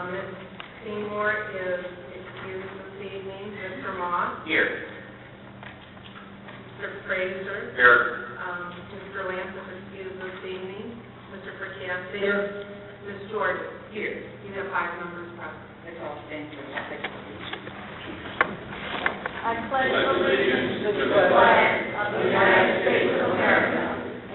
Ms. Seymour is excused this evening. Mr. Moss? Here. Mr. Fraser? Here. Mr. Lance is excused this evening. Mr. Percassi? Here. Ms. Jordan? Here. You have 5 members present. Let's all stand for the pledge of allegiance. I pledge allegiance to the flag of the United States of America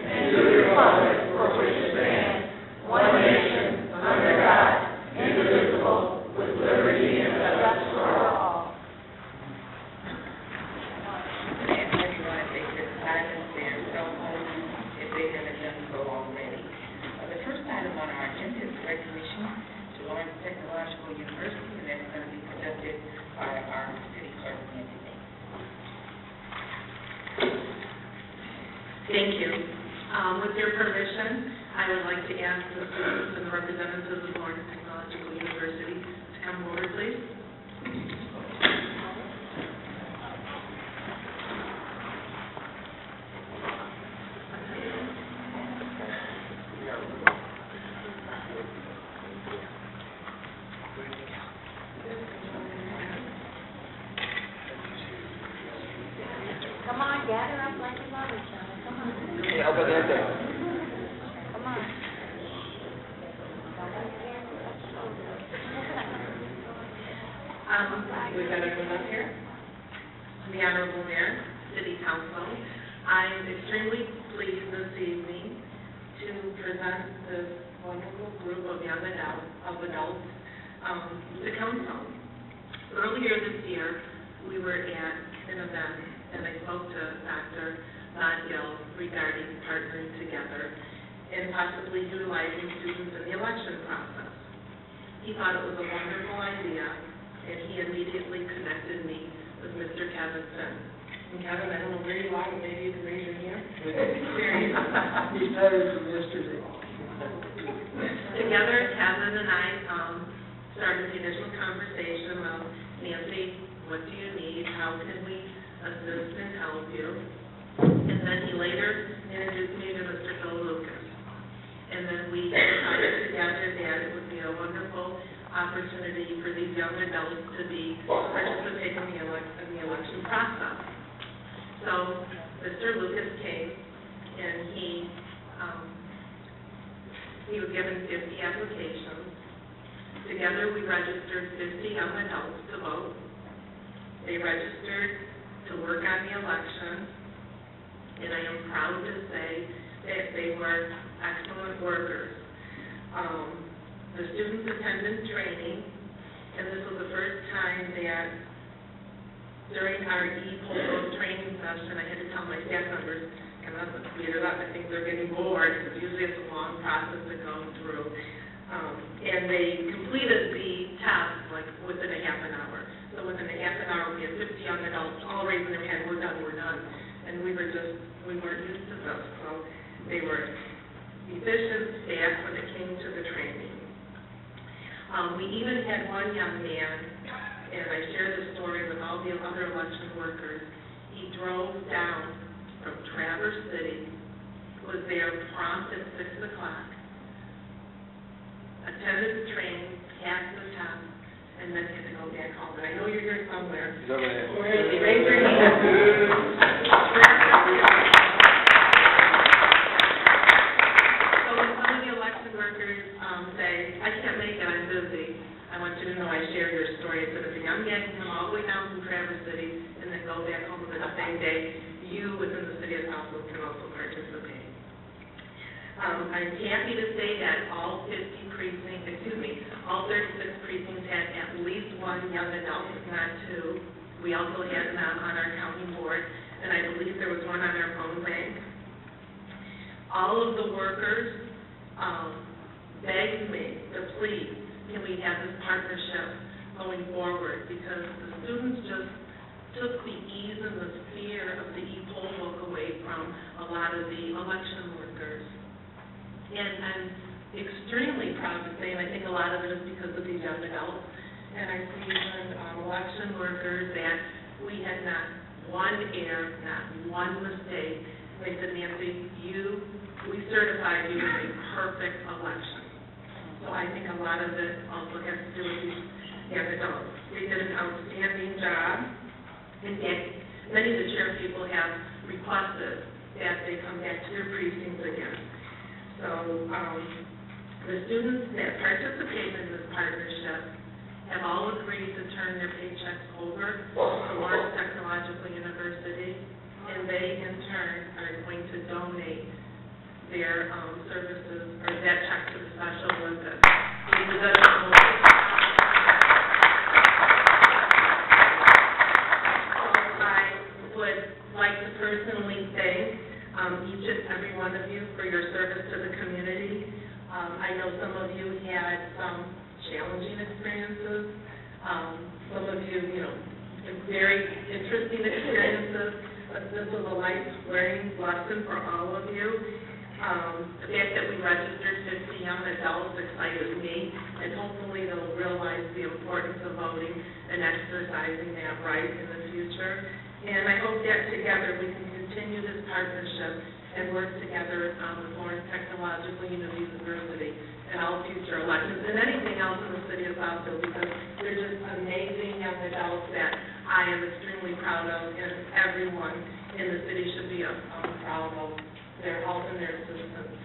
and to the republic for which it stands, one nation, under God, indivisible, with liberty and justice for all. And everyone, if they could silence their cell phones if they haven't done so already. The first item on our agenda is recognition to Lawrence Technological University, and that's going to be conducted by our city clerk, Nancy. Thank you. With your permission, I would like to ask the students and the representatives of Lawrence Technological University to come forward, please. Come on, gather up like you love each other. Come on. Yeah, I'll go there. Come on. We've got everyone up here. The Honorable Mayor, City Council. I'm extremely pleased this evening to present this wonderful group of young adults to council. Earlier this year, we were at an event, and I spoke to Dr. Gill regarding partnering together and possibly utilizing students in the election process. He thought it was a wonderful idea, and he immediately connected me with Mr. Kevin Finn. And Kevin, I don't know where you are, but maybe you can raise your hand. There you go. He's tired from yesterday. Together, Kevin and I started the initial conversation of, Nancy, what do you need? How can we assist and help you? And then he later introduced me to Mr. Bill Lucas. And then we decided together that it would be a wonderful opportunity for these young adults to be participating in the election process. So Mr. Lucas came, and he was given 50 applications. Together we registered 50 young adults to vote. They registered to work on the election, and I am proud to say that they were excellent workers. The students attended training, and this was the first time that during our e-poll training session, I had to tell my staff members, and let's speed it up, I think they're getting bored, because usually it's a long process to go through. And they completed the test like within a half an hour. So within a half an hour, we had 50 young adults all raising their hand, we're done. And we weren't used to this. So they were efficient staff when it came to the training. We even had one young man, and I shared the story with all the other election workers. He drove down from Traverse City, was there prompt at 6 o'clock, attended the training, passed the test, and then had to go back home. And I know you're here somewhere. He's over there. Where is he? Raise your hand. So when some of the election workers say, I can't make it, I'm busy, I want you to know I share your story. I said, if a young man can come all the way down from Traverse City and then go back home within the same day, you within the city of Southfield can also participate. I'm happy to say that all 36 precincts had at least one young adult, if not 2. We also had them on our county board, and I believe there was one on our phone bank. All of the workers begged me to please, can we have this partnership going forward, because the students just took the ease and the fear of the e-poll book away from a lot of the election workers. And I'm extremely proud to say, and I think a lot of it is because of these young adults, and our seasoned election workers, that we had not one error, not one mistake. They said, Nancy, we certified you as a perfect election. So I think a lot of it also has to do with these young adults. They did an outstanding job. In fact, many of the chair people have requested that they come back to their precincts again. So the students that participate in this partnership have all agreed to turn their paychecks over to Lawrence Technological University, and they in turn are going to donate their services or that check to the Special Olympics. I would like to personally thank each and every one of you for your service to the community. I know some of you had some challenging experiences. Some of you, very interesting experiences, but this was a life learning lesson for all of you. The fact that we registered 50 young adults excited me, and hopefully they'll realize the importance of voting and exercising that right in the future. And I hope that together we can continue this partnership and work together with Lawrence Technological University in all future elections and anything else in the city of Southfield, because they're just amazing young adults that I am extremely proud of, and everyone in the city should be proud of their help and their assistance.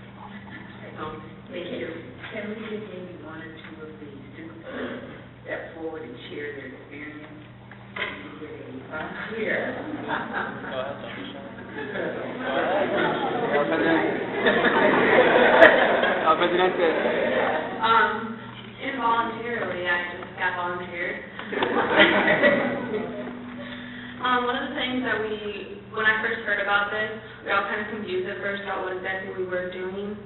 So, thank you. Can we get maybe one or two of the students to step forward and share their experience? Here. Involuntarily, I just got volunteered. One of the things that when I first heard about this, we all kind of confused at first about what exactly we were doing.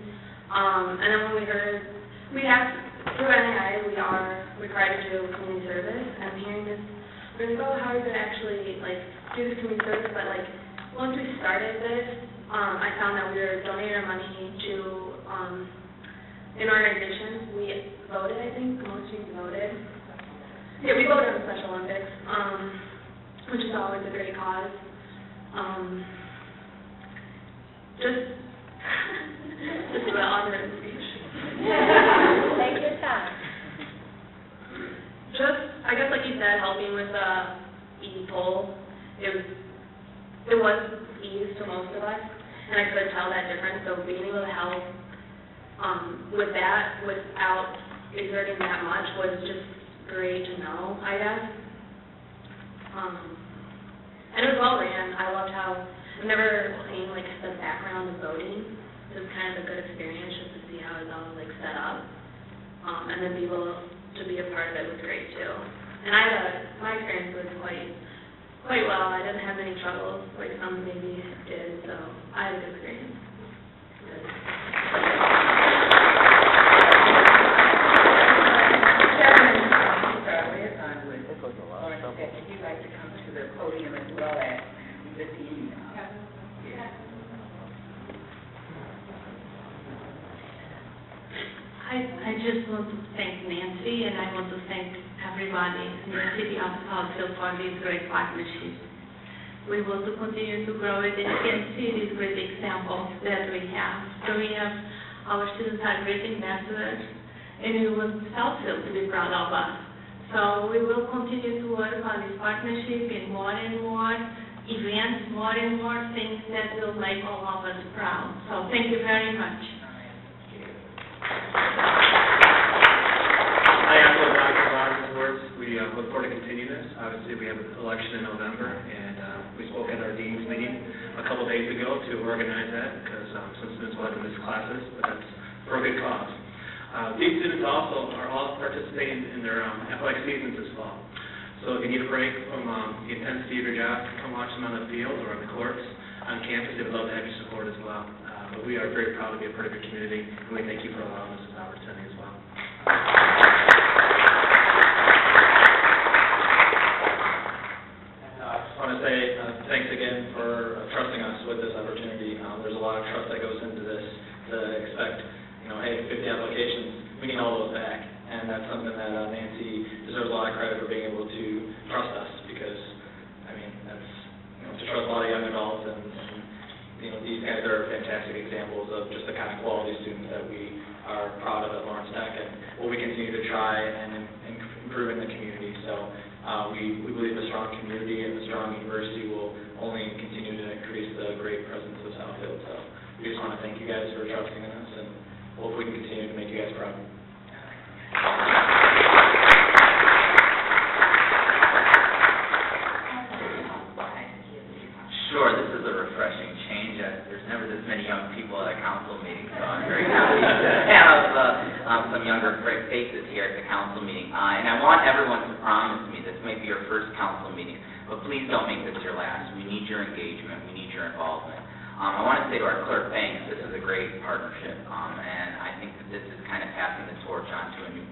And then when we heard, through NAI, we are required to do community service, and hearing this, we're like, oh, how are we going to actually, do this community service? But, once we started this, I found that we were donating our money to an organization. We voted, I think, most of you voted. Yeah, we voted on the Special Olympics, which is always a great cause. Just about honor and speech. Take your time. Just, I guess like you said, helping with the e-poll, it was ease to most of us, and I could tell that difference, so being able to help with that without exerting that much was just great to know, I guess. And it was well ran. I loved how I've never seen the background of voting. It was kind of a good experience just to see how it's all set up, and then be able to be a part of it was great too. And my experience was quite well. I didn't have any troubles like some maybe did, so I had a good experience. If you'd like to come to the podium as well as the team. I just want to thank Nancy, and I want to thank everybody in the city of Southfield for this great partnership. We want to continue to grow it, and you can see these great examples that we have. So we have, our students are great ambassadors, and we want Southfield to be proud of us. So we will continue to work on this partnership in more and more events, more and more things that will make all of us proud. So thank you very much. I echo Dr. Boggs' words. We look forward to continue this. Obviously, we have an election in November, and we spoke at our dean's meeting a couple days ago to organize that because some students will have to miss classes, but that's for a good cause. These students also are all participating in their athletic seasons this fall. So if you need a break from the intensity of your job, come watch them on the field or on the courts on campus. They would love to have your support as well. But we are very proud to be a part of your community, and we thank you for allowing us this opportunity as well. I just want to say thanks again for trusting us with this opportunity. There's a lot of trust that goes into this to expect, hey, 50 applications, we need all those back. And that's something that Nancy deserves a lot of credit for being able to trust us because, that's, to trust a lot of young adults and these guys are fantastic examples of just the kind of quality students that we are proud of at Lawrence Tech. And improving the community. So we believe a strong community and a strong university will only continue to increase the great presence of Southfield. So we just want to thank you guys for trusting in us, and hope we can continue to make you guys proud. Sure, this is a refreshing change. There's never this many young people at a council meeting, so I'm very happy to have some younger faces here at the council meeting. And I want everyone to promise me this may be your first council meeting, but please don't make this your last. We need your engagement. We need your involvement. I want to say to our clerk, thanks. This is a great partnership, and I think that this is kind of passing the torch on to a new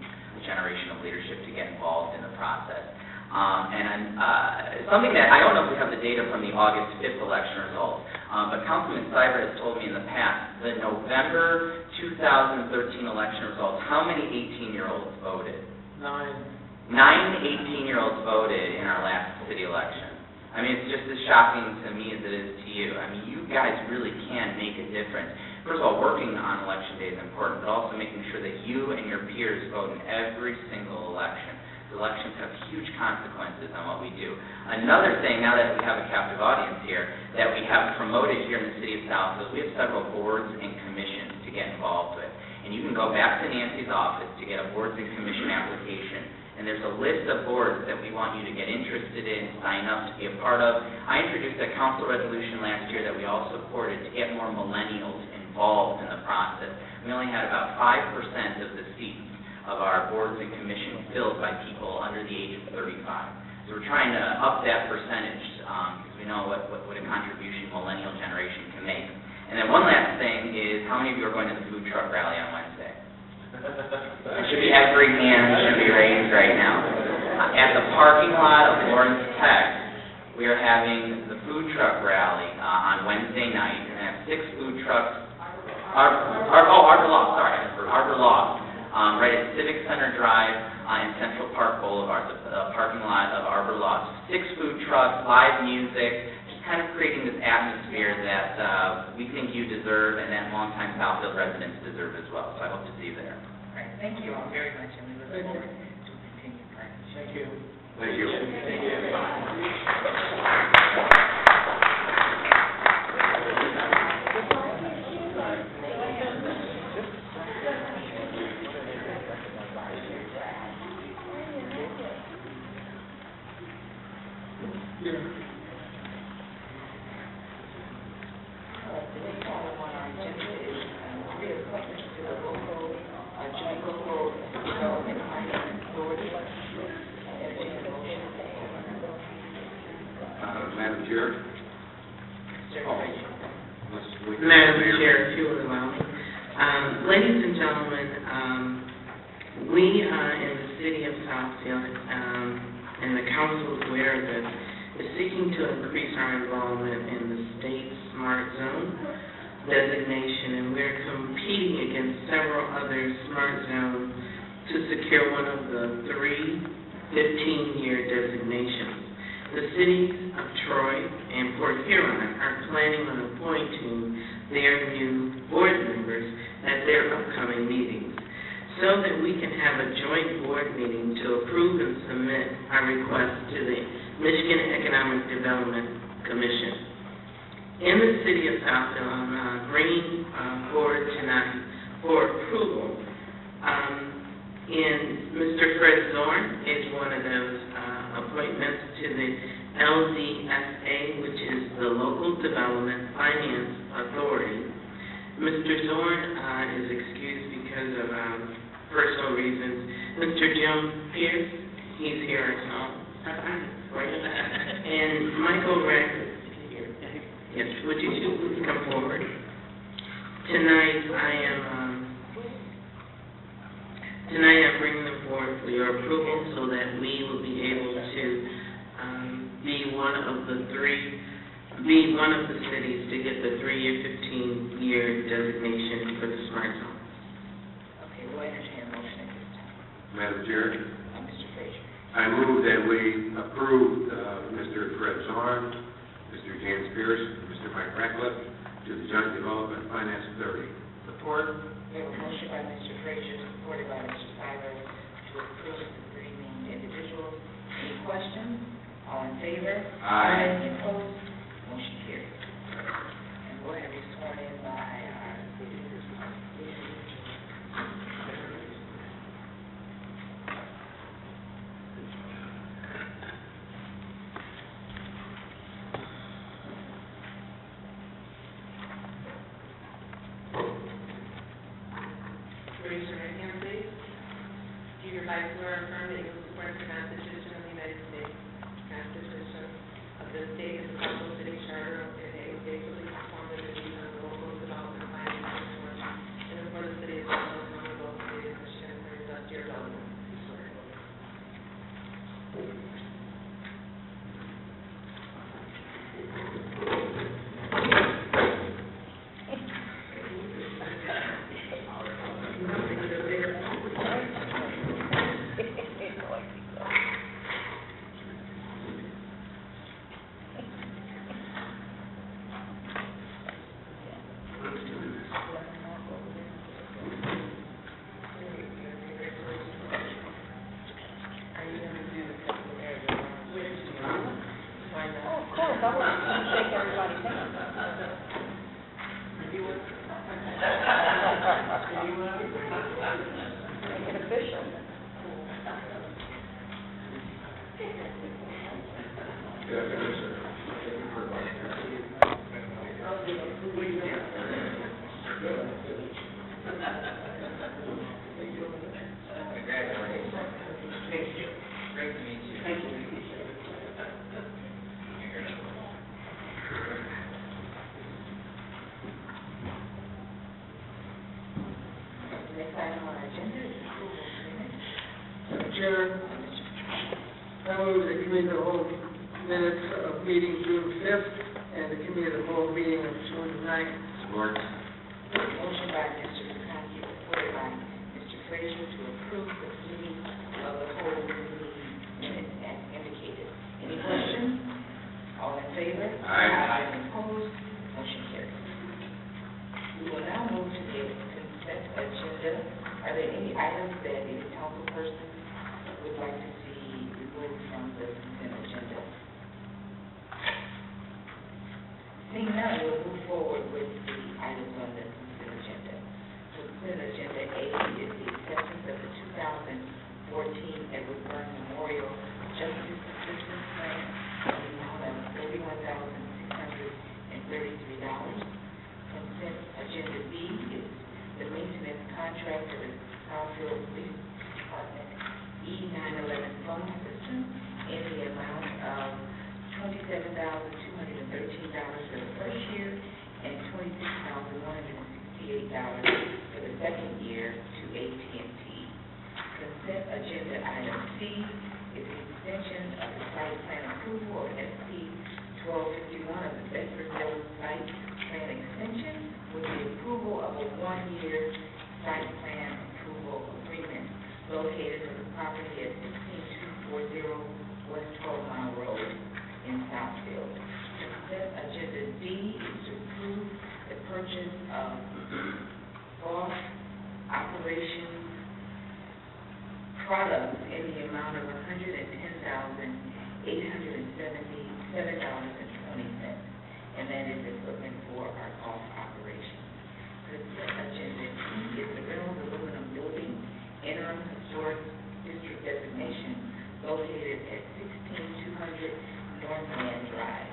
generation of leadership to get involved in the process. Something that I don't know if we have the data from the August 5th election results, but Councilman Cyber has told me in the past, the November 2013 election results, how many 18-year-olds voted? 9. 9 18-year-olds voted in our last city election. I mean, it's just as shocking to me as it is to you. I mean, you guys really can make a difference. First of all, working on election day is important, but also making sure that you and your peers vote in every single election. Elections have huge consequences on what we do. Another thing, now that we have a captive audience here, that we have promoted here in the city of Southfield, we have several boards and commissions to get involved with. And you can go back to Nancy's office to get a boards and commission application. And there's a list of boards that we want you to get interested in, sign up to be a part of. I introduced a council resolution last year that we all supported to get more millennials involved in the process. We only had about 5% of the seats of our boards and commissions filled by people under the age of 35. So we're trying to up that percentage because we know what a contribution millennial generation can make. And then one last thing is, how many of you are going to the food truck rally on Wednesday? It should be every hand should be raised right now. At the parking lot of Lawrence Tech, we are having the food truck rally on Wednesday night. We're going to have 6 food trucks. Arbor Loft, right at Civic Center Drive and Central Park Boulevard, the parking lot of Arbor Loft. 6 food trucks, live music, just kind of creating this atmosphere that we think you deserve and that longtime Southfield residents deserve as well. So I hope to see you there. All right, thank you all very much, and we look forward to continued partnership. Thank you. Thank you. Today's item on our agenda is reappointment to the local, joint local development finance authority. Entertain a motion. Madam Chair? Mr. Frazier. Madam Chair, if you would allow me. Ladies and gentlemen, we in the city of Southfield, and the council is aware of this, is seeking to increase our involvement in the state Smart Zone designation, and we're competing against several other Smart Zones to secure one of the 3 15-year designations. The cities of Troy and Port Huron are planning on appointing their new board members at their upcoming meetings, so that we can have a joint board meeting to approve and submit our request to the Michigan Economic Development Commission. In the city of Southfield, I'm bringing forward tonight for approval. Mr. Fred Zorn is one of those appointments to the LDSA, which is the Local Development Finance Authority. Mr. Zorn is excused because of personal reasons. Mr. Jim Pierce, he's here as well. And Michael Reck, yes, would you come forward? Tonight I'm bringing them forward for your approval so that we will be able to be one of the cities to get the 3-year, 15-year designation for the Smart Zone. Okay, we'll entertain a motion at this time. Madam Chair? Mr. Frazier. I move that we approve Mr. Fred Zorn, Mr. James Pierce, and Mr. Mike Ratcliffe to the Joint Development Finance Authority. Support. We have a motion by Mr. Frazier, supported by Mr. Cybers, to approve the 3 named favor? Aye. Any opposed? Motion carries. And we'll have you sworn in by our Raise your right hand, please. Do you hereby swear or affirm that you will support the Constitution of the United States, Constitution of the state, and the Southfield City Charter, and that you will faithfully perform the duties of the local development plan and construction in and for the city of Southfield, County of Oakland, State of Michigan, for the rest of your life? Oh, of course, I want to shake everybody's hand. Make it official. Thank you. Great to meet you. Thank you. next item on our agenda is approval of minutes. Madam Chair, I move the committee of the whole minutes of meeting June 5th and the committee of the whole meeting of June 9th. Support. Motion by Mr. McConkey, supported by Mr. Frazier to approve the meeting of the whole meeting minutes as indicated. Any questions? All in favor? Aye. Any opposed? Motion carries. We will now move to the consent agenda. Are there any items that any council person would like to see removed from the consent agenda? Seeing none, we'll move forward with the items on the consent agenda. Consent agenda A is the acceptance of the 2014 Edward Burns Memorial Justice Assistance Grant in the amount of $31,633. Consent agenda B is the maintenance contract for the Southfield Police Department E-911 phone system in the amount of $27,213 for the first year and $26,168 for the second year to AT&T. Consent agenda item C is the extension of the site plan approval of SP 1251 of the Bedfordville site plan extension with the approval of a one-year site plan approval agreement located for the property at 16240 West 12 Mile Road in Southfield. Consent agenda D is to approve the purchase of Boss Operations products in the amount of $110,877.20, and that is equipment for our golf operations. Consent agenda E is the Reynolds Aluminum Building interim historic district designation located at 16200 North Land Drive.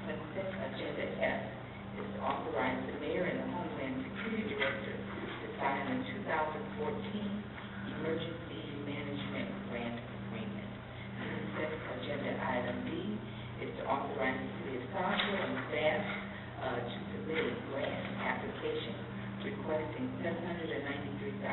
Consent agenda F is to authorize the mayor and the Homeland Security Director to sign the 2014 Emergency Management Grant Agreement. Consent agenda item B is to authorize the city of Southfield and staff to submit a grant application requesting $793,548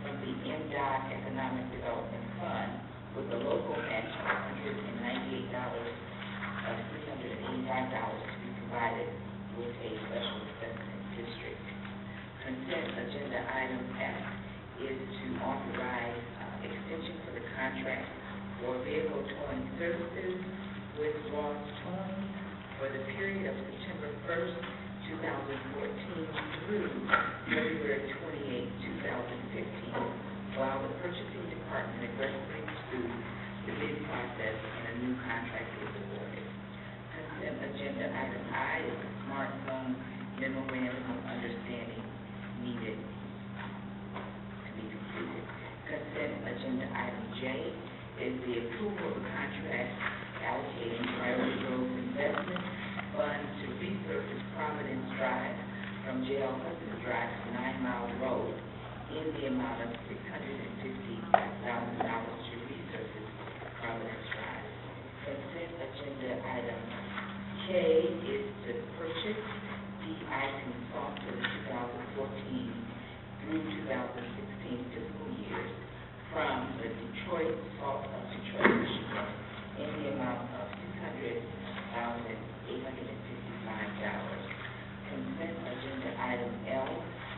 from the MDOT Economic Development Fund with a local match of $198 of $385 to be provided with a special assessment district. Consent agenda item F is to authorize extension for the contract for vehicle towing services with Ross Towing for the period of September 1st, 2014 through February 28, 2015, while the purchasing department aggressively pursues the bid process, and a new contract is awarded. Consent agenda item I is the smartphone memorandum of understanding needed to be completed. Consent agenda item J is the approval of the contract allocating priority road investment funds to resurface Providence Drive from Jail Hudson Drive to 9 Mile Road in the amount of $650,000 to resurface Providence Drive. Consent agenda item K is to purchase DI Consult for the 2014 through 2016 fiscal years from the Detroit Salt of Detroit, Michigan, in the amount of $600,855. Consent agenda item L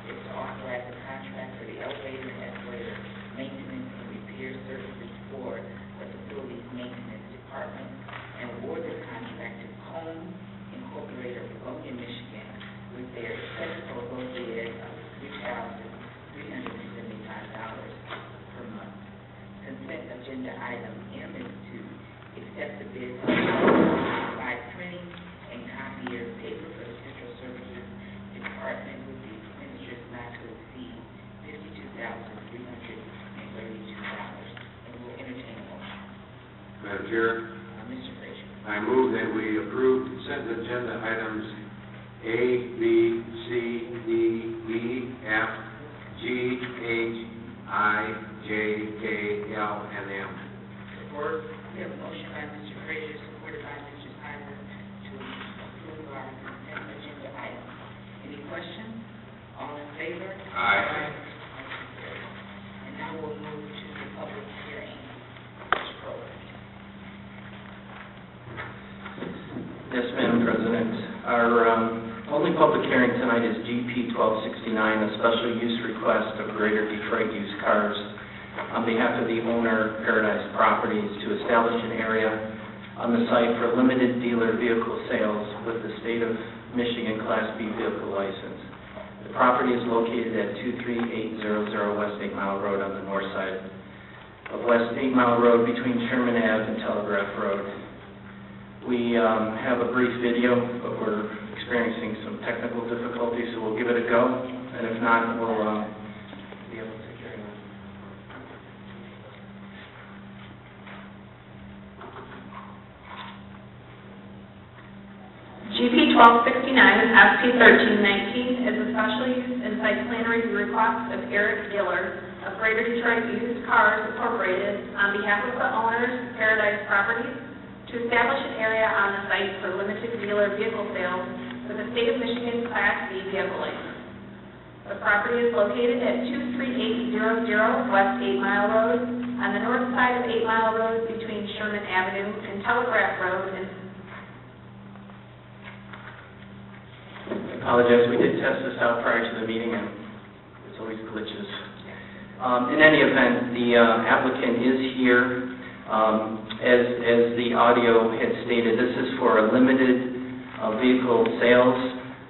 is to authorize a contract for the elevator and escalator maintenance and repair services for the facilities maintenance department and award the contract to Cone Incorporated of Livonia, Michigan, with their acceptable low bid of $3,375 per month. Consent agenda item M is to accept the bid for by printing and copier paper for the Central Services Department with the expenditures not to exceed $52,332. And we'll entertain a motion. Madam Chair, Mr. Frazier. I move that we approve consent agenda items A, B, C, D, E, F, G, H, I, J, K, L, and M. Support. We have a motion by Mr. Frazier, supported by Mr. Simon, to approve our consent agenda items. Any questions? All in favor? Aye. And now we'll move to the public hearing. Mr. Crowell. Yes, Madam President. Our only public hearing tonight is GP 1269, a special use request of Greater Detroit Used Cars on behalf of the owner, Paradise Properties, to establish an area on the site for limited dealer vehicle sales with the State of Michigan Class B vehicle license. The property is located at 23800 West 8 Mile Road on the north side of West 8 Mile Road between Sherman Ave and Telegraph Road. We have a brief video, but we're experiencing some technical difficulties, so we'll give it a go, and if not, we'll be able to carry on. GP 1269, SP 1319 is a special use and site plan review request of Eric Giller of Greater Detroit Used Cars Incorporated on behalf of the owners, Paradise Properties, to establish an area on the site for limited dealer vehicle sales with the State of Michigan Class B vehicle license. The property is located at 23800 West 8 Mile Road on the north side of 8 Mile Road between Sherman Avenue and Telegraph Road. And I apologize, we did test this out prior to the meeting, and there's always glitches. In any event, the applicant is here. As the audio had stated, this is for a limited vehicle sales.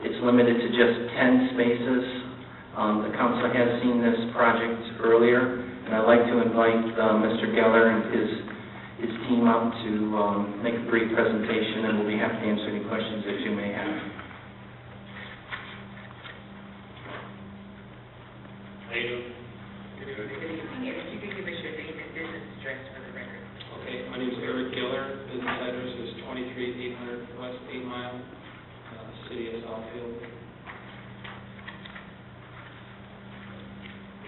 It's limited to just 10 spaces. The council has seen this project earlier, and I'd like to invite Mr. Geller and his team up to make a brief presentation, and we'll be happy to answer any questions that you may have. How you doing? Good evening. If you could give us your name and business address for the record. Okay, my name is Eric Giller. Business address is 23800 West 8 Mile, City of Southfield.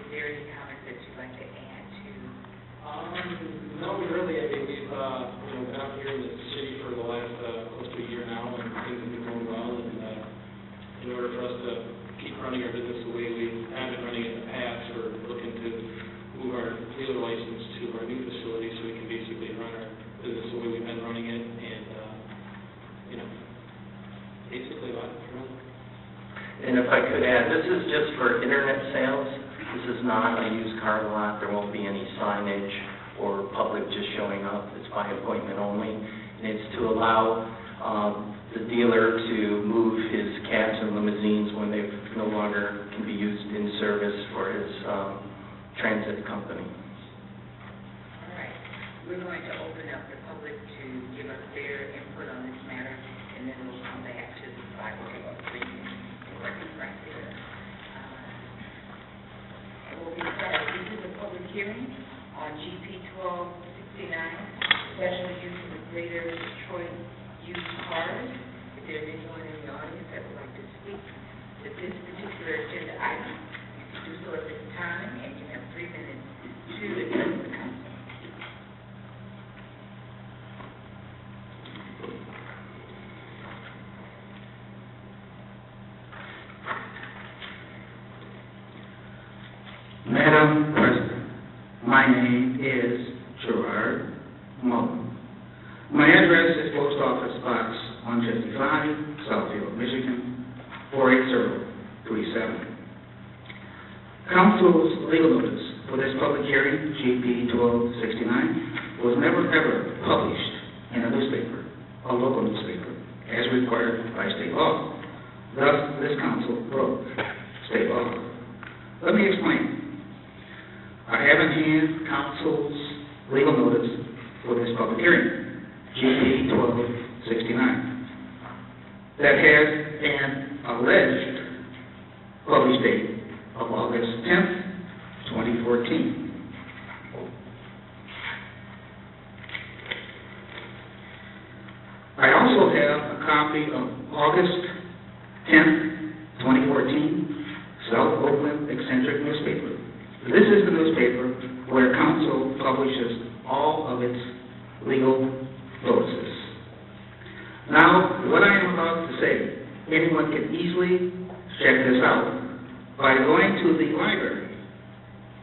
Is there any comments that you'd like to add to? No, really. I mean, we've been out here in the city for the last close to a year now, and things have been going well. And in order for us to keep running our business the way we have been running it in the past, we're looking to move our dealer license to our new facility so we can basically run our business the way we've been running it, and basically what we're running. And if I could add, this is just for internet sales. This is not a used car lot. There won't be any signage or public just showing up. It's by appointment only. And it's to allow the dealer to move his cabs and limousines when they no longer can be used in service for his transit company. All right. we're going to open up the public to give us their input on this matter, and then we'll come back to the Bible reading and working right there. We'll get started. This is a public hearing on GP 1269, special use of the Greater Detroit used cars. If there is anyone in the audience that would like to speak to this particular agenda item, you can do so at this time, and you have 3 minutes to address the council. Madam President, my name is Gerard Mullen. My address is Post Office Box 155, Southfield, Michigan, 48037. Council's legal notice for this public hearing, GP 1269, was never ever published in a newspaper, a local newspaper, as required by state law. Thus, this council broke state law. Let me explain. I have in hand council's legal notice for this public hearing, GP 1269, that has an alleged published date of August 10th, 2014. I also have a copy of August 10th, 2014, South Oakland Eccentric newspaper. This is the newspaper where council publishes all of its legal notices. Now, what I am about to say, anyone can easily check this out by going to the library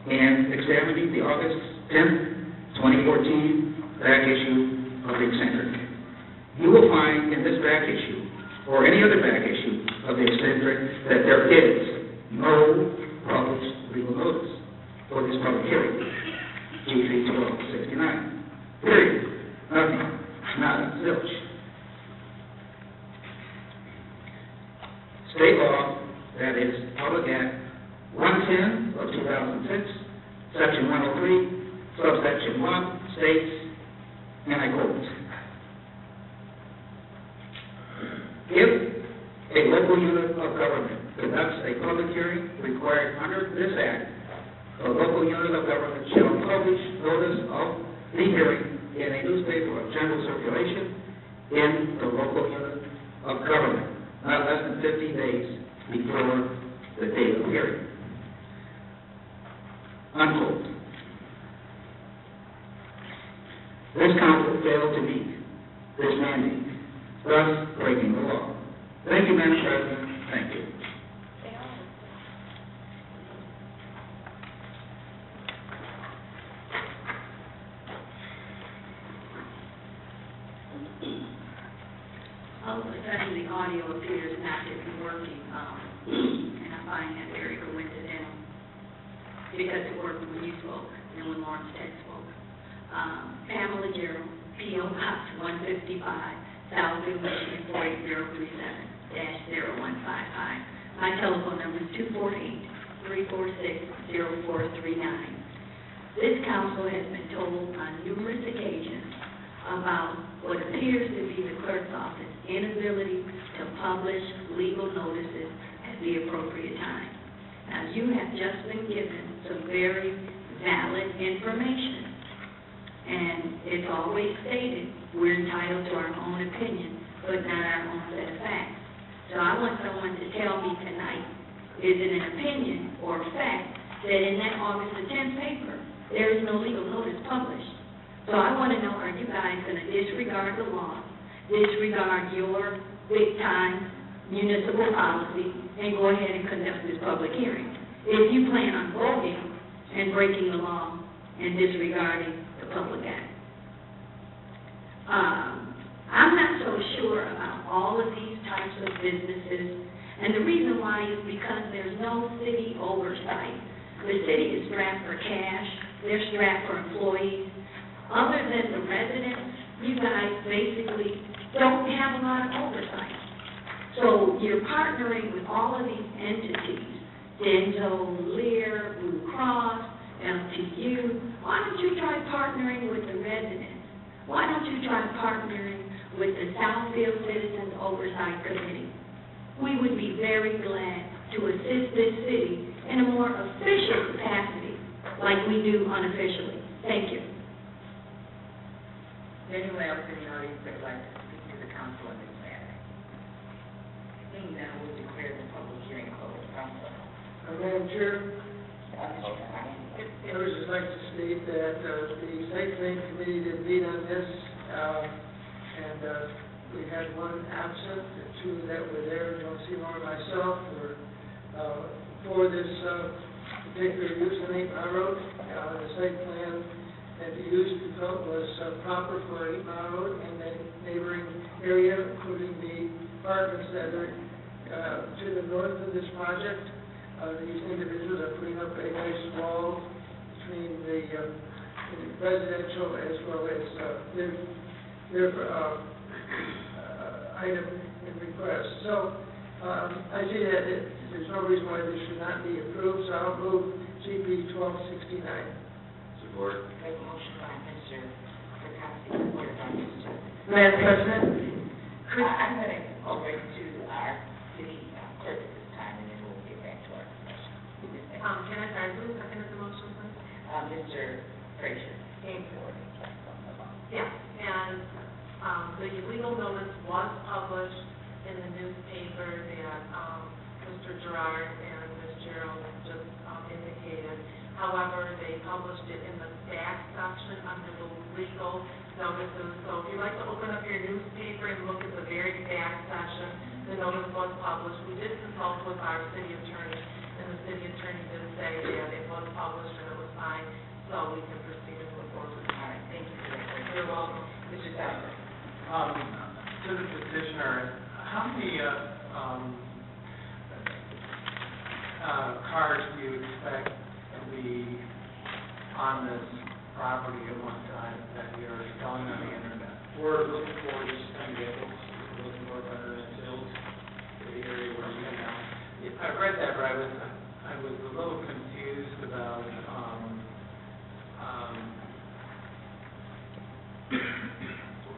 and examining the August 10th, 2014 back issue of the Eccentric. You will find in this back issue, or any other back issue of the Eccentric, that there is no published legal notice for this public hearing, GP 1269. Period. Nothing. Not zilch. State law, that is Public Act 110 of 2006, Section 103, subsection 1, states, and I quote, if a local unit of government conducts a public hearing required under this Act, a local unit of government shall publish notice of the hearing in a newspaper of general circulation in the local unit of government, not less than 50 days before the date of hearing. Unquote. This council failed to meet this mandate, thus breaking the law. Thank you, Madam President. Thank you. All of a sudden, the audio appears not to be working, and I find that very coincidental, because it worked when you spoke and when Lawrence Ted spoke. Pamela Gerald, P.O. Box 155, Southfield, Michigan 48037-0155. My telephone number is 248-346-0439. This council has been told on numerous occasions about what appears to be the clerk's office inability to publish legal notices at the appropriate time. Now, you have just been given some very valid information, and it's always stated we're entitled to our own opinion, but not our own set of facts. So I want someone to tell me tonight, is it an opinion or a fact that in that August the 10th paper, there is no legal notice published? So I want to know, are you guys going to disregard the law, disregard your big-time municipal policy, and go ahead and conduct this public hearing? If you plan on voting and breaking the law and disregarding the Public Act. I'm not so sure about all of these types of businesses, and the reason why is because there's no city oversight. The city is strapped for cash, they're strapped for employees. Other than the residents, you guys basically don't have a lot of oversight. So you're partnering with all of these entities, Denso, Lear, Blue Cross, Now, to you, why don't you try partnering with the residents? Why don't you try partnering with the Southfield Citizens Oversight Committee? We would be very glad to assist this city in a more official capacity, like we do unofficially. Thank you. Anyone else in the audience that would like to speak to the council on this matter? Seeing none, we'll declare the public hearing closed. Council. Madam Chair, Mr. Ryan. I would just like to state that the site plan committee did meet on this, and we had one absent, the two that were there, John Seymour and myself, were for this particular use on 8 Mile Road. The site plan that the use we felt was proper for 8 Mile Road and the neighboring area, including the apartments that are to the north of this project. These individuals are putting up a nice wall between the residential as well as their item in request. So I see that there's no reason why this should not be approved, so I'll move GP 1269. Support. There's a motion by Mr. Perkowski, supported by Mr. Madam President? I'm going to go right to our city clerk at this time, and then we'll get back to our discussion. Can I start who seconded the motion, please? Mr. Frazier. Thank you. Yeah, and the legal notice was published in the newspaper that Mr. Gerard and Ms. Gerald just indicated. However, they published it in the back section under the legal notices. So if you'd like to open up your newspaper and look at the very back section, the notice was published. We did consult with our city attorney, and the city attorney did say that it was published and it was fine, so we can proceed and move forward. All right, thank you for that. You're welcome. Mr. Southfield. To the petitioner, how many cars do you expect to be on this property at one time that you're selling on the internet? We're looking for just 10 vehicles. We're looking for internet sales for the area where we are now. I read that, but I was a little confused about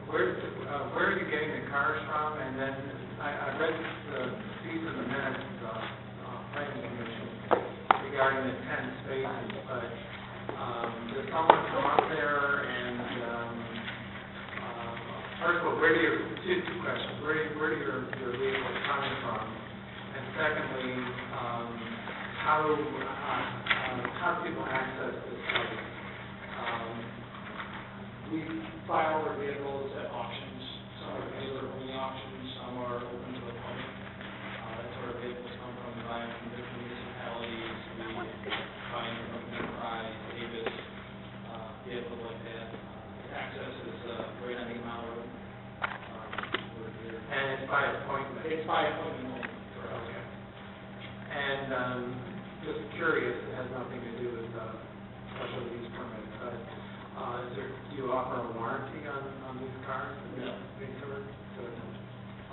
where are you getting the cars from? And then I read the piece in the minutes of planning commission regarding the 10 spaces, but does someone come up there and first of all, where do your two questions? Where do your vehicles coming from? And secondly, how do people access this site? We file our vehicles at auctions. Some are dealer-only auctions, some are open to the public. That's where our vehicles come from. We buy them from different municipalities. We buy them from Enterprise, Davis, vehicles like that. Access is right on 8 Mile Road. And it's by appointment? It's by appointment only. Okay. And just curious, it has nothing to do with special use permit, but do you offer a warranty on these cars? No.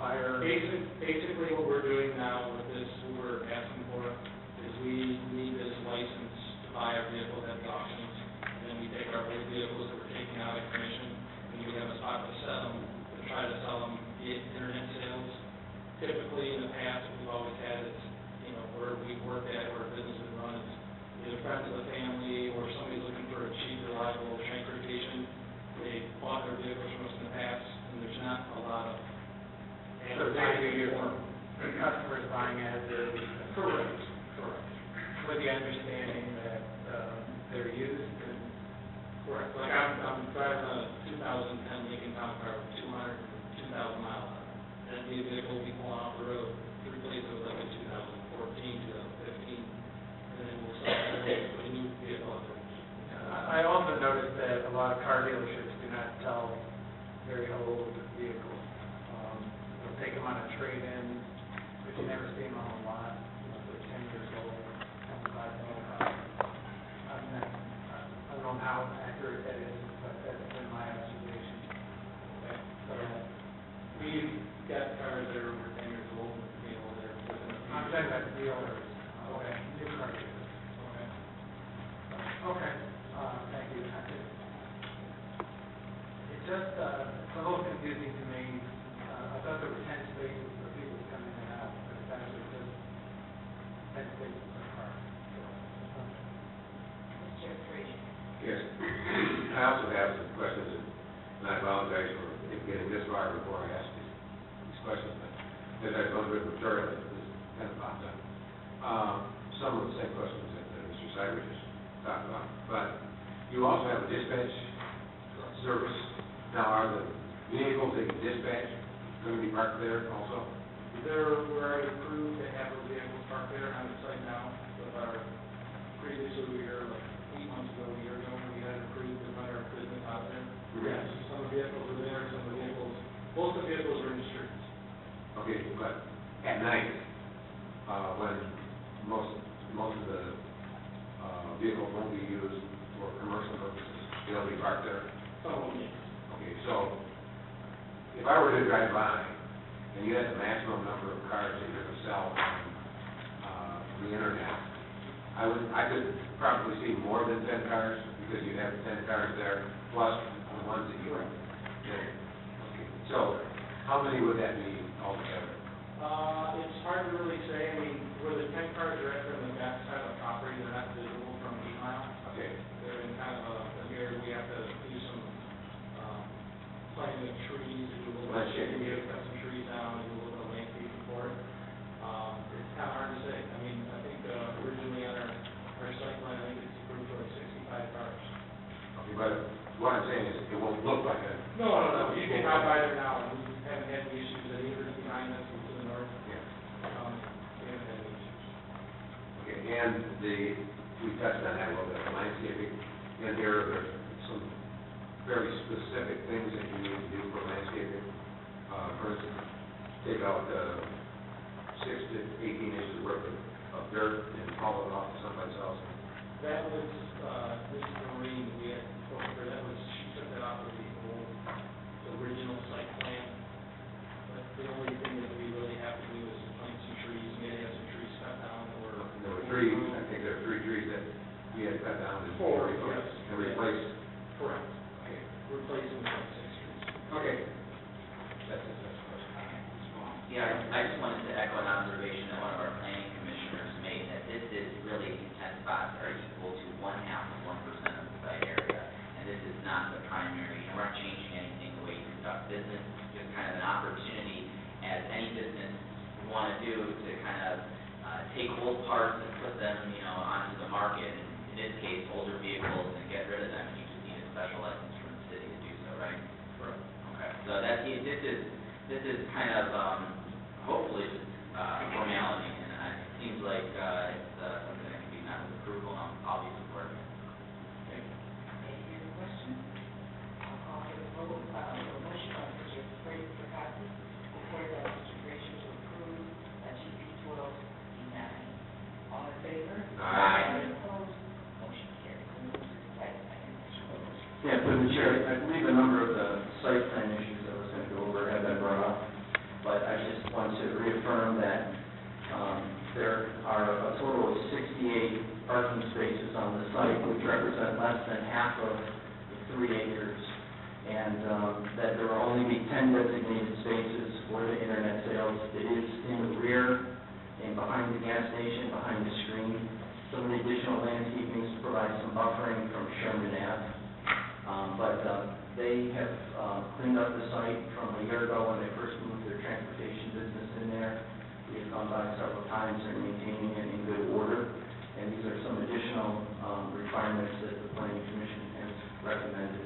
Fire? Basically, what we're doing now with this, what we're asking for, is we need this license to buy our vehicles at the auctions, and then we take our old vehicles that we're taking out at commission, and we have a spot to sell them, to try to sell them via internet sales. Typically, in the past, what we've always had is, where we've worked at, where our business is run, is either friends of the family, or somebody's looking for a cheap, reliable transportation. They bought their vehicles from us in the past, and there's not a lot of The customers buying as is? Correct. With the understanding that they're used and... Correct. Like I'm driving a 2010 Lincoln Town Car with 202,000 miles on it. That'd be a vehicle we pull off the road to replace it with like a 2014, 2015, and then we'll sell it with a new vehicle out there. I also noticed that a lot of car dealerships do not sell very old vehicles. They'll take them on a trade-in, but you never see them on a lot. They're 10 years old, 25 years old. I don't know how accurate that is, but that's been my observation. Okay. So we've got cars that are over 10 years old, that are within a few I'm talking about dealers. Okay, new car dealers. Okay. just, it's a little confusing to me. I thought there were 10 spaces for people to come in and out, but it's actually just 10 spaces per car. Mr. Frazier. Yes. I also have some questions, and I apologize for getting this far before I ask these questions, but as I've gone through the material, this kind of popped up. Some of the same questions that Mr. Cybert just talked about, but you also have a dispatch service. Now, are the vehicles that you dispatch going to be parked there also? We're already approved to have those vehicles parked there on the site now with our, previously we were like 8 months ago, a year ago, we had approved to run our business out there. Yes, some of the vehicles are there, some of the vehicles, most of the vehicles are in the streets. Okay, but at night, when most of the vehicles won't be used for commercial purposes, they'll be parked there? Some of them, yes. Okay, so if I were to drive by and you had the maximum number of cars that you're going to sell on the internet, I could probably see more than 10 cars because you have 10 cars there plus the ones that you rent. Okay. So how many would that be altogether? It's hard to really say. I mean, where the 10 cars are at on the back side of the property, they're not visible from 8 Mile. Okay. They're in kind of an area we have to do some planting of trees, and do a little bit of shading, we have to cut some trees down, and do a little bit of landscaping for it. It's kind of hard to say. I mean, I think originally on our site plan, I think it's approved for like 65 cars. Okay, but what I'm saying is it won't look like a... No. You can drive by there now, and we haven't had any issues. The neighbors behind us and to the north, Yeah. we haven't had any issues. Okay, and we touched on that a little bit, landscaping. In here, there's some very specific things that you need to do for landscaping. For instance, take out 6 to 18 inches worth of dirt and haul it off to someplace else. That was, this is Maureen, we had, that was, she took that off of the old, the original site plan. But the only thing that we really have to do is plant some trees, we had to have some trees cut down or... There were trees, I think there were 3 trees that we had cut down and... 4, yes. And replaced. Correct. Okay. Replacing the 6 trees. Okay. That's it, that's the question. Yeah, I just wanted to echo an observation that one of our planning commissioners made, that this is really, these 10 spots are equal to 1/2 of 1% of the site area, and this is not the primary, and we're not changing anything the way you conduct business, it's just kind of an opportunity, as any business would want to do, to kind of take old parts and put them, onto the market, and in this case, older vehicles, and get rid of them, and you just need a special license from the city to do so, right? Correct. Okay, so this is kind of, hopefully just formality, and it seems like it's something that can be met with approval, and I'll be supporting it. Any other questions? I'll call for the vote. A motion by Mr. Frazier, support by Mr. Frazier to approve GP 1269. All in favor? Aye. Any opposed? Motion carries. Move to the site plan. Mr. Willis. Yeah, through the chair, I believe a number of the site plan issues I was going to go over have been brought up, but I just want to reaffirm that there are a total of 68 parking spaces on the site, which represent less than half of the 3 acres, and that there will only be 10 designated spaces for the internet sales. It is in the rear and behind the gas station, behind the screen. Some of the additional landscaping is to provide some buffering from Sherman Ave. But they have cleaned up the site from a year ago when they first moved their transportation business in there. We have gone by several times, they're maintaining it in good order, and these are some additional requirements that the planning commission has recommended.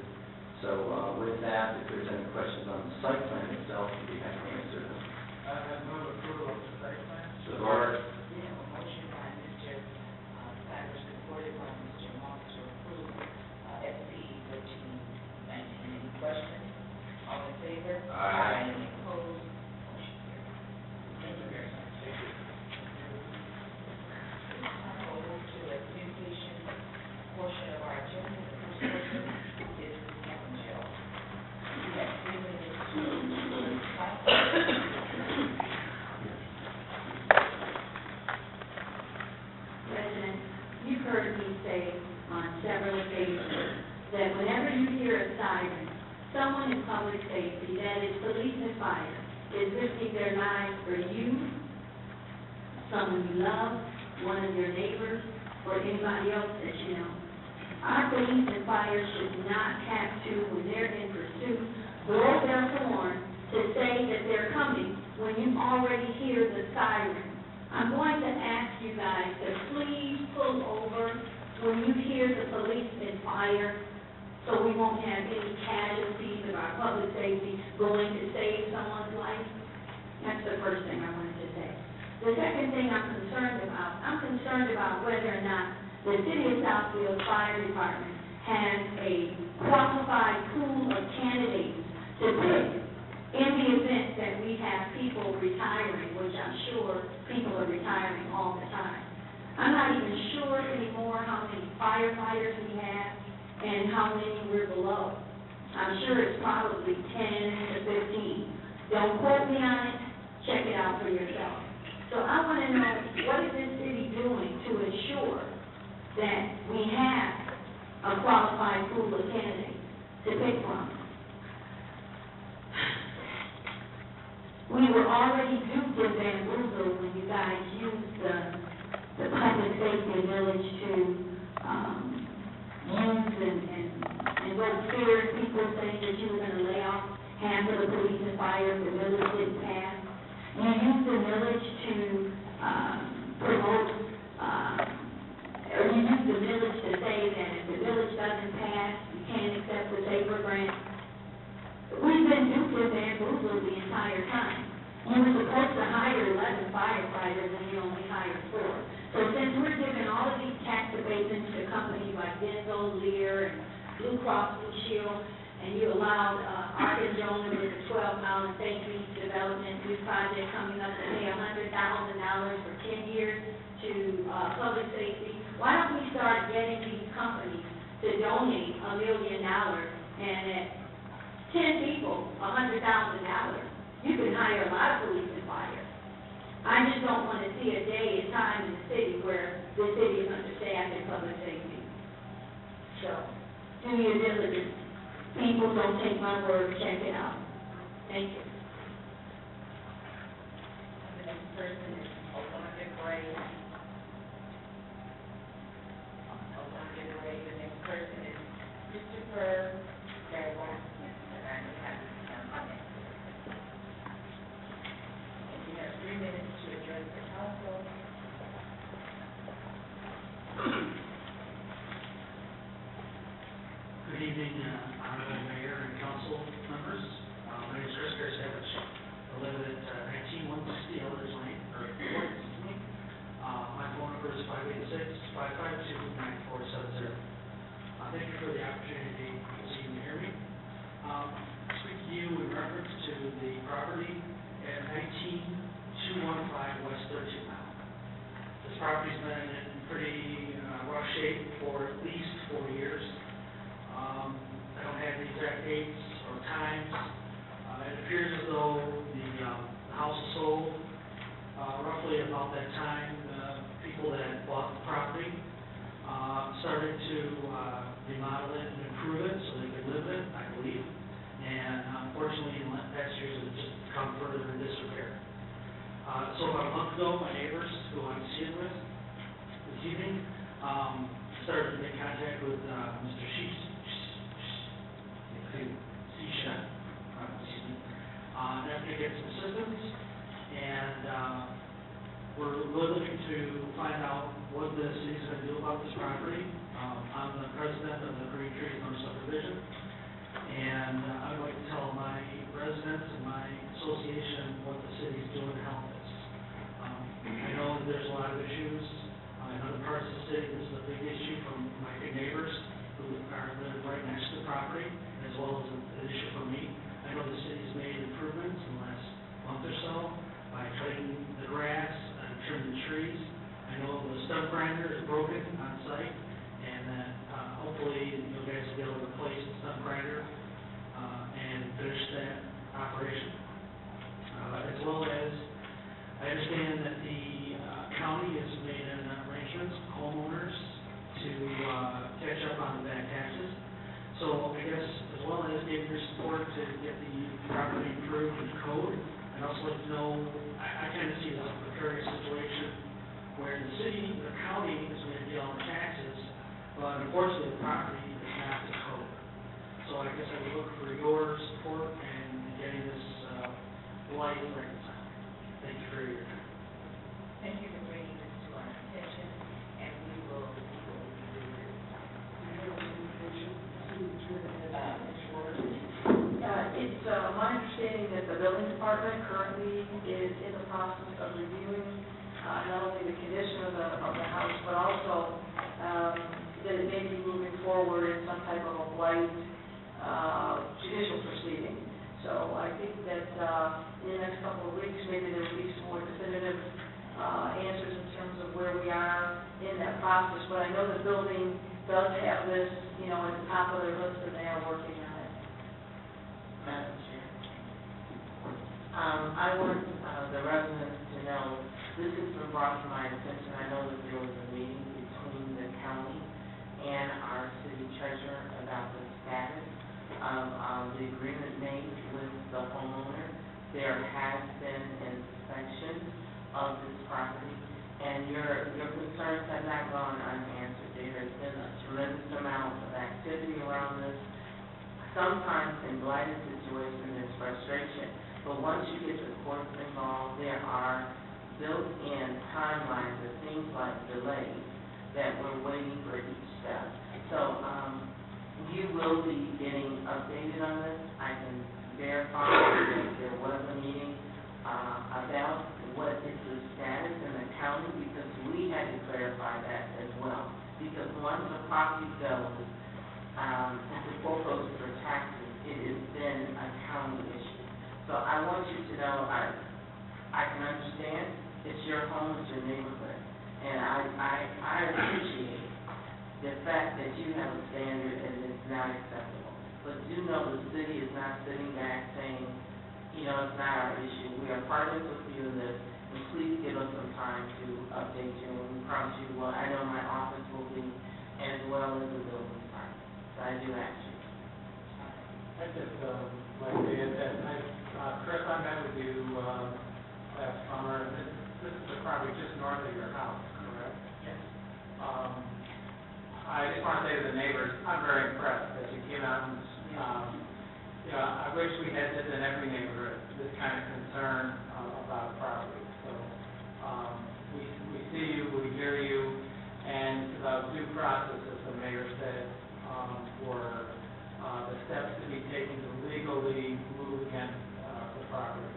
So with that, if there's any questions on the site plan itself, we'd be happy to answer them. I move approval of the site plan. Support. We have a motion by Mr. Cybert, supported by Mr. Moss to approve SB 1319. Any questions? All in favor? Aye. Any opposed? Motion carries. Thank you very much. Thank you. We'll move to a communication portion of our agenda. The first portion is the Campbell Jail. We have 3 minutes to One is public safety, that is police and fire, is risking their lives for you, someone you love, one of your neighbors, or anybody else that you know. Our police and fire should not have to, when they're in pursuit, blow their horn to say that they're coming when you already hear the siren. I'm going to ask you guys to please pull over when you hear the police and fire, so we won't have any casualties of our public safety going to save someone's life. That's the first thing I wanted to say. The second thing I'm concerned about whether or not the City of Southfield Fire Department has a qualified pool of candidates to pick in the event that we have people retiring, which I'm sure people are retiring all the time. I'm not even sure anymore how many firefighters we have and how many we're below. I'm sure it's probably 10 to 15. Don't quote me on it. Check it out for yourself. So I want to know, what is this city doing to ensure that we have a qualified pool of candidates to pick from? We were already duped and bamboozled when you guys used the public safety village to use and invoke fear in people, saying that you were going to lay off half of the police and fire if the village didn't pass. You used the village to promote, or you used the village to say that if the village doesn't pass, you can't accept the safer grant. We've been duped and bamboozled the entire time. You were supposed to hire 11 firefighters and you only hired 4. So since we're giving all of these tax abatements to companies like Denso, Lear, and Blue Cross Blue Shield, and you allowed Arkansas with the 12-mile and St. Louis development, new project coming up to pay $100,000 for 10 years to public safety, why don't we start getting these companies to donate $1 million, and at 10 people, $100,000. You can hire a lot of police and fire. I just don't want to see a day and time in the city where the city is understaffed in public safety. So, do your diligence. People, don't take my word, check it out. Thank you. The next person is Oklahoma Gray. Oklahoma Gray. The next person is Christopher Garwa. And you have 3 minutes to address the council. Good evening, Honorable Mayor and council members. My name is Chris Garsevich. I live at 19160 Elders Lane, or excuse me. My phone number is 586-552-9470. Thank you for the opportunity this evening to hear me. Speak to you in reference to the property at 19215 West 13th Mile. This property's been in pretty rough shape for at least 4 years. I don't have the exact dates or times. It appears as though the house was sold roughly about that time. People that bought the property started to remodel it and improve it so they could live in it, I believe. And unfortunately, in the past years, it's just come further in disrepair. So about a month ago, my neighbors, who I'm seeing with this evening, started to make contact with Mr. Seasha, after to get some assistance, and we're looking to find out what the city's going to do about this property. I'm the president of the Green Trees North Subdivision, and I would like to tell my residents and my association what the city's doing to help this. I know that there's a lot of issues in other parts of the city. This is a big issue from my big neighbors who live right next to the property, as well as an issue for me. I know the city's made improvements in the last month or so by cutting the grass and trimming the trees. I know the stump grinder is broken on site, and that hopefully you guys will be able to to get the property improved with code. I'd also like to know, I kind of see this as a precarious situation where the city, the county is going to deal on taxes, but unfortunately the property is not the code. So I guess I would look for your support in getting this blight reconciled. Thank you for your time. Thank you for bringing this to our attention, and we will do what we do. It's my understanding that the building department currently is in the process of reviewing not only the condition of the house, but also that it may be moving forward in some type of a blight judicial proceeding. So I think that in the next couple of weeks, maybe there will be some more definitive answers in terms of where we are in that process. But I know the building does have this, at the top of their list, and they are working on it. Madam Chair. I want the residents to know, this has been brought to my attention. I know that there was a meeting between the county and our city treasurer about the status of the agreement made with the homeowner. There has been inspection of this property, and your concerns have not gone unanswered. There has been a tremendous amount of activity around this. Sometimes in blighted situations, there's frustration, but once you get the courts involved, there are built-in timelines, it seems like delays, that we're waiting for each step. So you will be getting updated on this. I can verify that there was a meeting about what is the status in the county, because we had to clarify that as well. Because once the property goes into foreclosure for taxes, it is then a county issue. So I want you to know, I can understand it's your home, it's your neighborhood, and I appreciate the fact that you have a standard and it's not acceptable. But do know the city is not sitting back saying, it's not our issue. We are partners with you in this, and please give us some time to update you, and we promise you, well, I know my office will be, as well as the building department. So I do ask you. I just like to add that, Chris, I met with you last summer, and this is the property just north of your house, correct? Yes. I just want to say to the neighbors, I'm very impressed that you came out and, I wish we had this in every neighborhood, this kind of concern about property. So we see you, we hear you, and the due process, as the mayor said, for the steps to be taken to legally move against the property.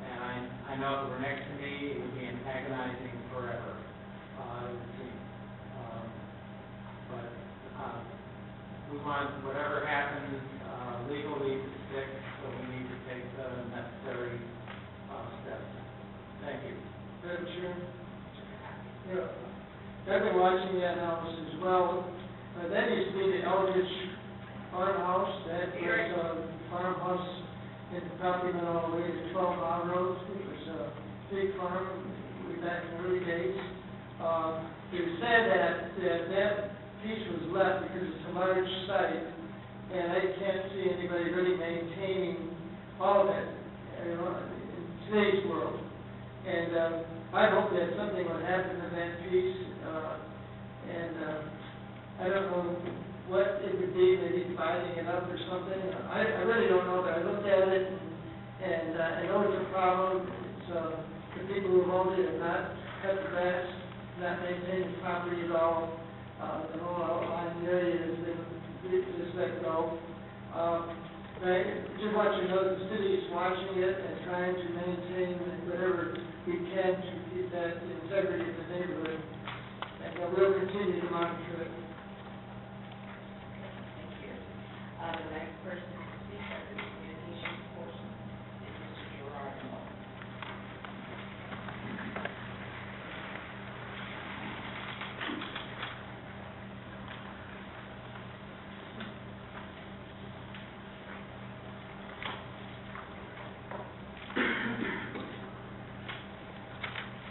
And I know if it were next to me, it would be agonizing forever, it would seem. But we want whatever happens legally to stick, so we need to take the necessary steps. Thank you. Madam Chair? I've been watching that house as well. That used to be the Eldridge farmhouse. That was a farmhouse, and the property went all the way to 12 Mile Road. It was a big farm way back in the early days. It was said that piece was left because it's a large site, and I can't see anybody really maintaining all of it, in today's world. And I hope that something would happen to that piece, and I don't know what it would be, maybe dividing it up or something. I really don't know, but I looked at it, and I know it's a problem. It's the people who own it have not cut the grass, not maintained the property at all. The whole outlying area has been just let go. I just want you to know that the city is watching it and trying to maintain whatever we can to keep that integrity of the neighborhood. And we'll continue to monitor it. Thank you. The next person to speak at the communication portion is Mr. Gerard.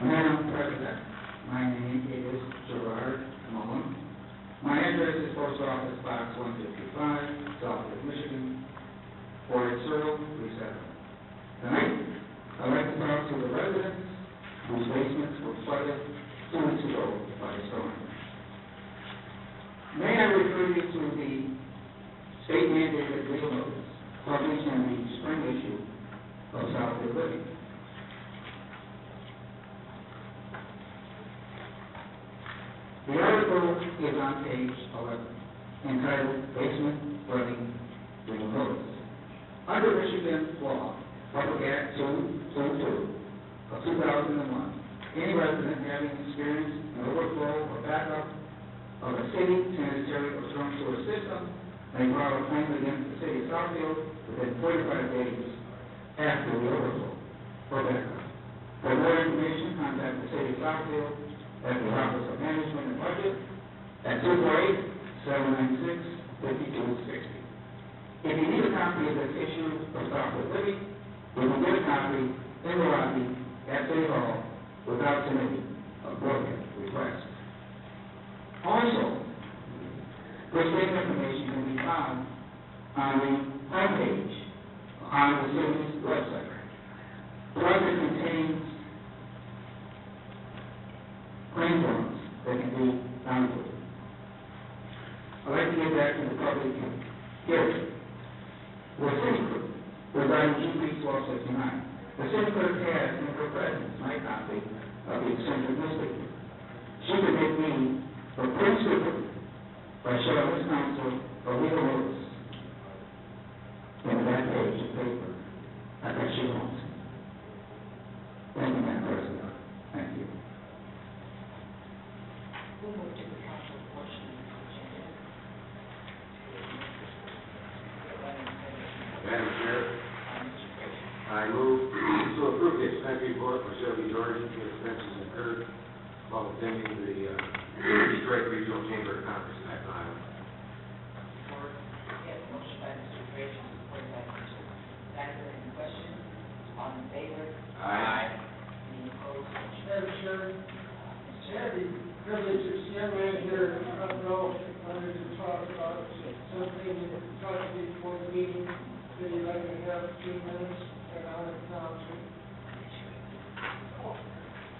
Madam President, my name is Gerard Mullen. My address is Post Office Box 155, Southfield, Michigan, state mandated legal notice published in the spring issue of Southfield Living. The article is on page 11, entitled Basement Flooding Legal Notice. Under Michigan law, Public Act 222 of 2001, any resident having experienced an overflow or backup of a city sanitary or storm sewer system may file a claim against the city of Southfield within 45 days after the overflow or backup. For more information, contact the city of Southfield at the Office of Management and Budget at 248-796-5260. If you need a copy of this issue of Southfield Living, you can get a copy in the lobby at City Hall without submitting a broadcast request. Also, this same information can be found on the homepage on the city's website. Plus, it contains claim forms that can be downloaded. I'd like to get back to the public hearing. The city clerk, regarding GP 1269, the city clerk has in her presence my copy of the eccentric newspaper. She could make me a principal by showing this council a legal notice in that page of paper. I bet she won't. Thank you, Madam President. Thank you. We'll move to the council portion of the agenda. Madam Chair, I move to approve the expense report for Shelby Jordan for expenses incurred while attending the Detroit Regional Chamber of Commerce in Akron, Iowa. We have a motion by Mr. Frazier, supported by Mr. Thacker. Any questions? All in favor? Aye. Any opposed? Madam Chair, I had the privilege of this young man here up row, wanted to talk about something that talked before the meeting. Would you like to have 2 minutes and I'll acknowledge it?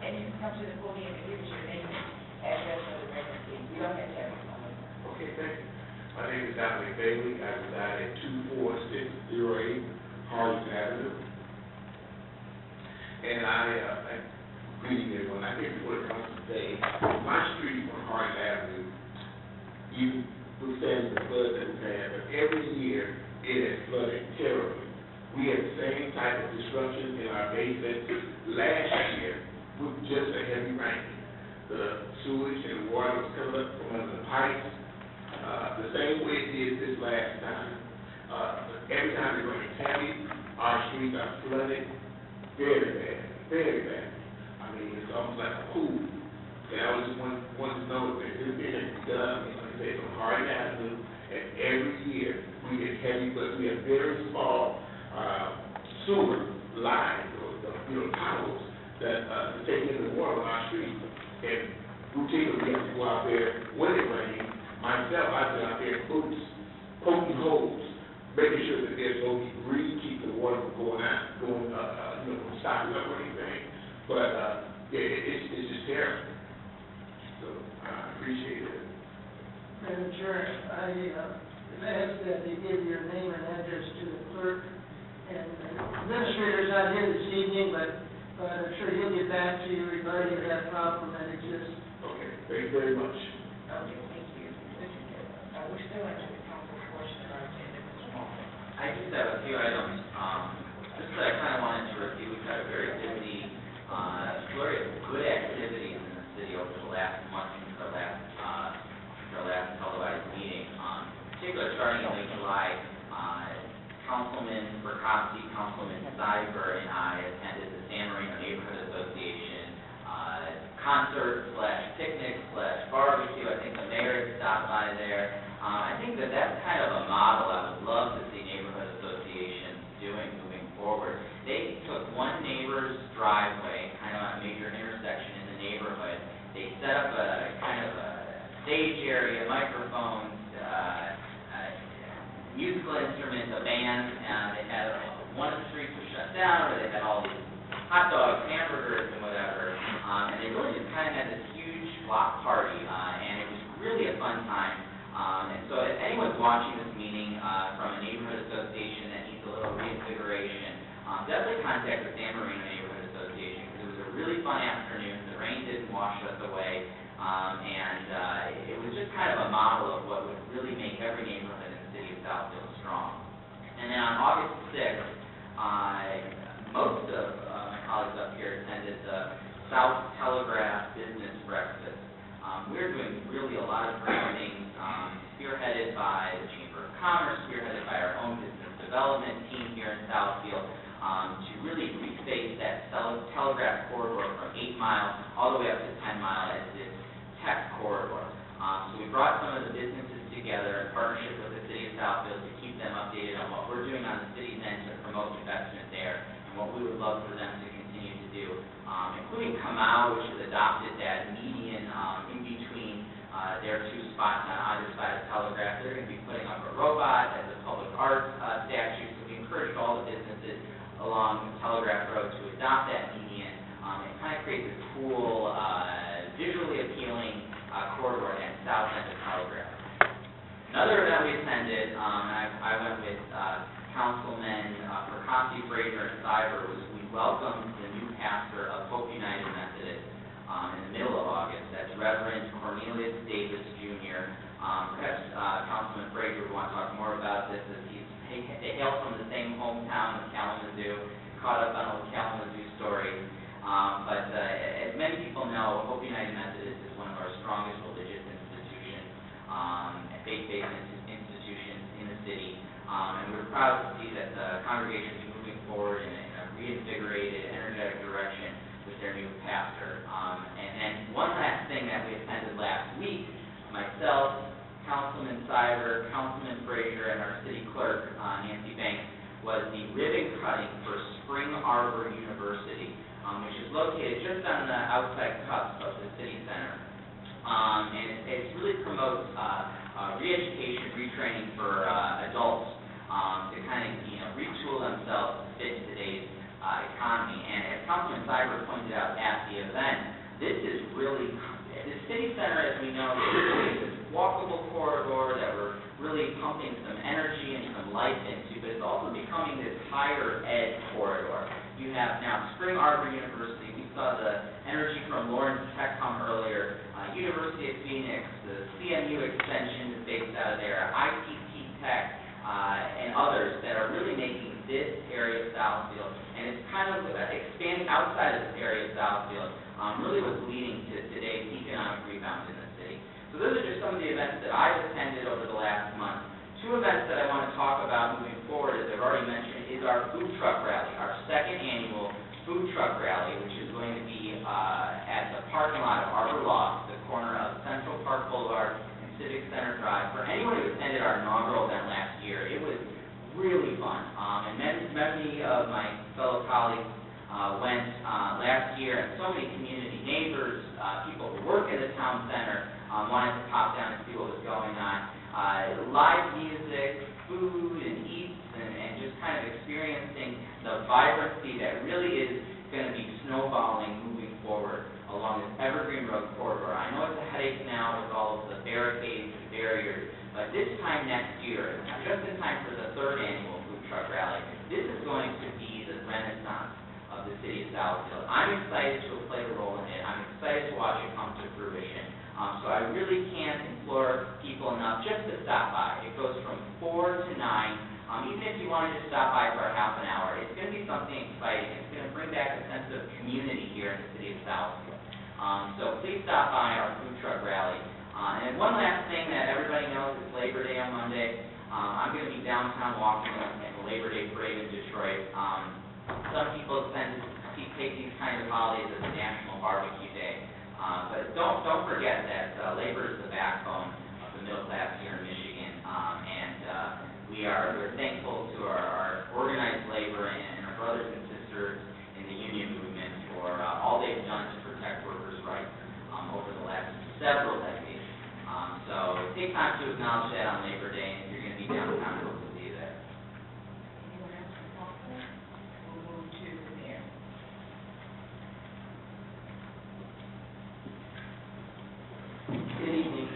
And you can come to the podium and give us your name, address, for the record, please. We don't have to have a comment. Okay, thank you. My name is Dominic Bailey. I reside at 24608 Harley Avenue. And greeting everyone. I came before the council today. My street on Harley Avenue, even withstanding the flood that we've had, but every year it has flooded terribly. We had the same type of disruption in our basement last year with just a heavy rain. The sewage and water was coming up from under the pipes, the same way it did this last time. Every time it rains heavy, our streets are flooded very bad, very bad. I mean, it's almost like a pool. And I was just wanted to know that this has been done, like I said, on Harding Avenue, and every year we get heavy, but we have very small sewer lines, or tunnels that take in the water on our streets. And routinely we have to go out there when it rains. Myself, I've been out there in boots, poking holes, making sure that there's no debris, keep the water from going out, from stopping up or anything. But it's just terrible. So I appreciate it. Madam Chair, I ask that you give your name and address to the clerk. And the administrator's not here this evening, but I'm sure he'll get back to you regarding that problem that exists. Okay, thank you very much. Okay, thank you. We're still into the council portion of our agenda, Mr. Moore. I just have a few items, just that I kind of wanted to review. We've had a very busy flurry of good activities in the city over the last month since our last televised meeting. In particular, starting in late July, Councilman Burkowski, Councilman Cyber, and I attended the San Marino Neighborhood Association concert/picnic/barbecue. I think the mayor had stopped by there. I think that's kind of a model I would love to see neighborhood associations doing moving forward. They took one neighbor's driveway, kind of on a major intersection in the neighborhood. They set up a kind of a stage area, microphones, musical instruments, a band, and they had one of the streets was shut down, or they had all these hot dogs, hamburgers, and whatever. And they really just kind of had this huge block party, and it was really a fun time. And so if anyone's watching this meeting, August 6th, most of my colleagues up here attended the South Telegraph Business Breakfast. We're doing really a lot of great things, spearheaded by the Chamber of Commerce, spearheaded by our own business development team here in Southfield, to really reface that telegraph corridor from 8 miles all the way up to 10 miles as this tech corridor. So we brought some of the businesses together in partnership with the City of Southfield to keep them updated on what we're doing on the city's end to promote investment there and what we would love for them to continue to do, including Kamau, which has adopted that median in between their two spots on either side of Telegraph. They're going to be putting up a robot as a public art statue, so we encourage all the businesses along Telegraph Road to adopt that median and kind of create this cool, visually appealing corridor at south end of Telegraph. Another event we attended, I went with Councilmen Percosi, Frazier, and Cyber, was we welcomed the new pastor of Hope United Methodist in the middle of August. That's Reverend Cornelius Davis Jr. Perhaps Councilman Frazier would want to talk more about this, as they hail from the same hometown of Kalamazoo, caught up on old Kalamazoo stories. But as many people know, Hope United Methodist is one of our strongest religious institutions, faith-based institutions in the city. And we're proud to see that the congregation is moving forward in a reinvigorated, energetic direction with their new pastor. And then one last thing that we attended last week, myself, Councilman Cyber, Councilman Frazier, and our city clerk, Nancy Banks, was the ribbon cutting for Spring Arbor University, which is located just on the outside cusp of the city center. And it really promotes re-education, retraining for adults to kind of, retool themselves to fit today's economy. And as Councilman Cyber pointed out at the event, this is really, the city center, as we know, is this walkable corridor that we're really pumping some energy and some life into, but it's also becoming this higher ed corridor. You have now Spring Arbor University. We saw the energy from Lawrence Tech come earlier. University of Phoenix, the CMU extension is based out of there, ITT Tech, and others that are really making this area of Southfield, and it's kind of expanding outside of this area of Southfield, really what's leading to today's economic rebound in the city. So those are just some of the events that I've attended over the last month. Two events that I want to talk about moving forward, as I've already mentioned, is our food truck rally, our second annual food truck rally, which is going to be at the parking lot of Arbor Loft, the corner of Central Park Boulevard and Civic Center Drive. For anyone who attended our inaugural event last year, it was really fun. And many of my fellow colleagues went last year, and so many community neighbors, people who work in the town center, wanted to pop down and see what was going on. Live music, food and eats, and just kind of experiencing the vibrancy that really is going to be snowballing moving forward along this Evergreen Road corridor. I know it's a headache now with all of the barricades and barriers, but this time next year, just in time for the third annual food truck rally, this is going to be the renaissance of the city of Southfield. I'm excited to have played a role in it. I'm excited to watch it come to fruition. So I really can't implore people enough just to stop by. It goes from 4 to 9. Even if you want to just stop by for a half an hour, it's going to be something exciting. It's going to bring back a sense of community here in the city of Southfield. So please stop by our food truck rally. And one last thing that everybody knows is Labor Day on Monday. I'm going to be downtown walking in the Labor Day parade in Detroit. Some people tend to take these kinds of holidays as a national barbecue day. But don't forget that labor is the backbone of the middle class here in Michigan, and we're thankful to our organized labor and our brothers and sisters in the union movement for all they've done to protect workers' rights over the last several decades. So take time to acknowledge that on Labor Day, and if you're going to be downtown, I hope to see you there. Anyone else from council? We'll move to the mayor. Good evening.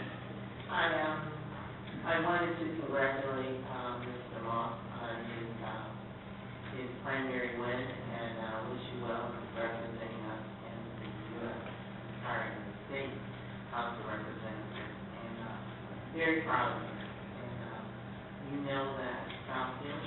I wanted to congratulate Mr. Moss on his primary win, and wish you well in representing us in the U.S. State House of Representatives. And very proud of you. And you know that Southfield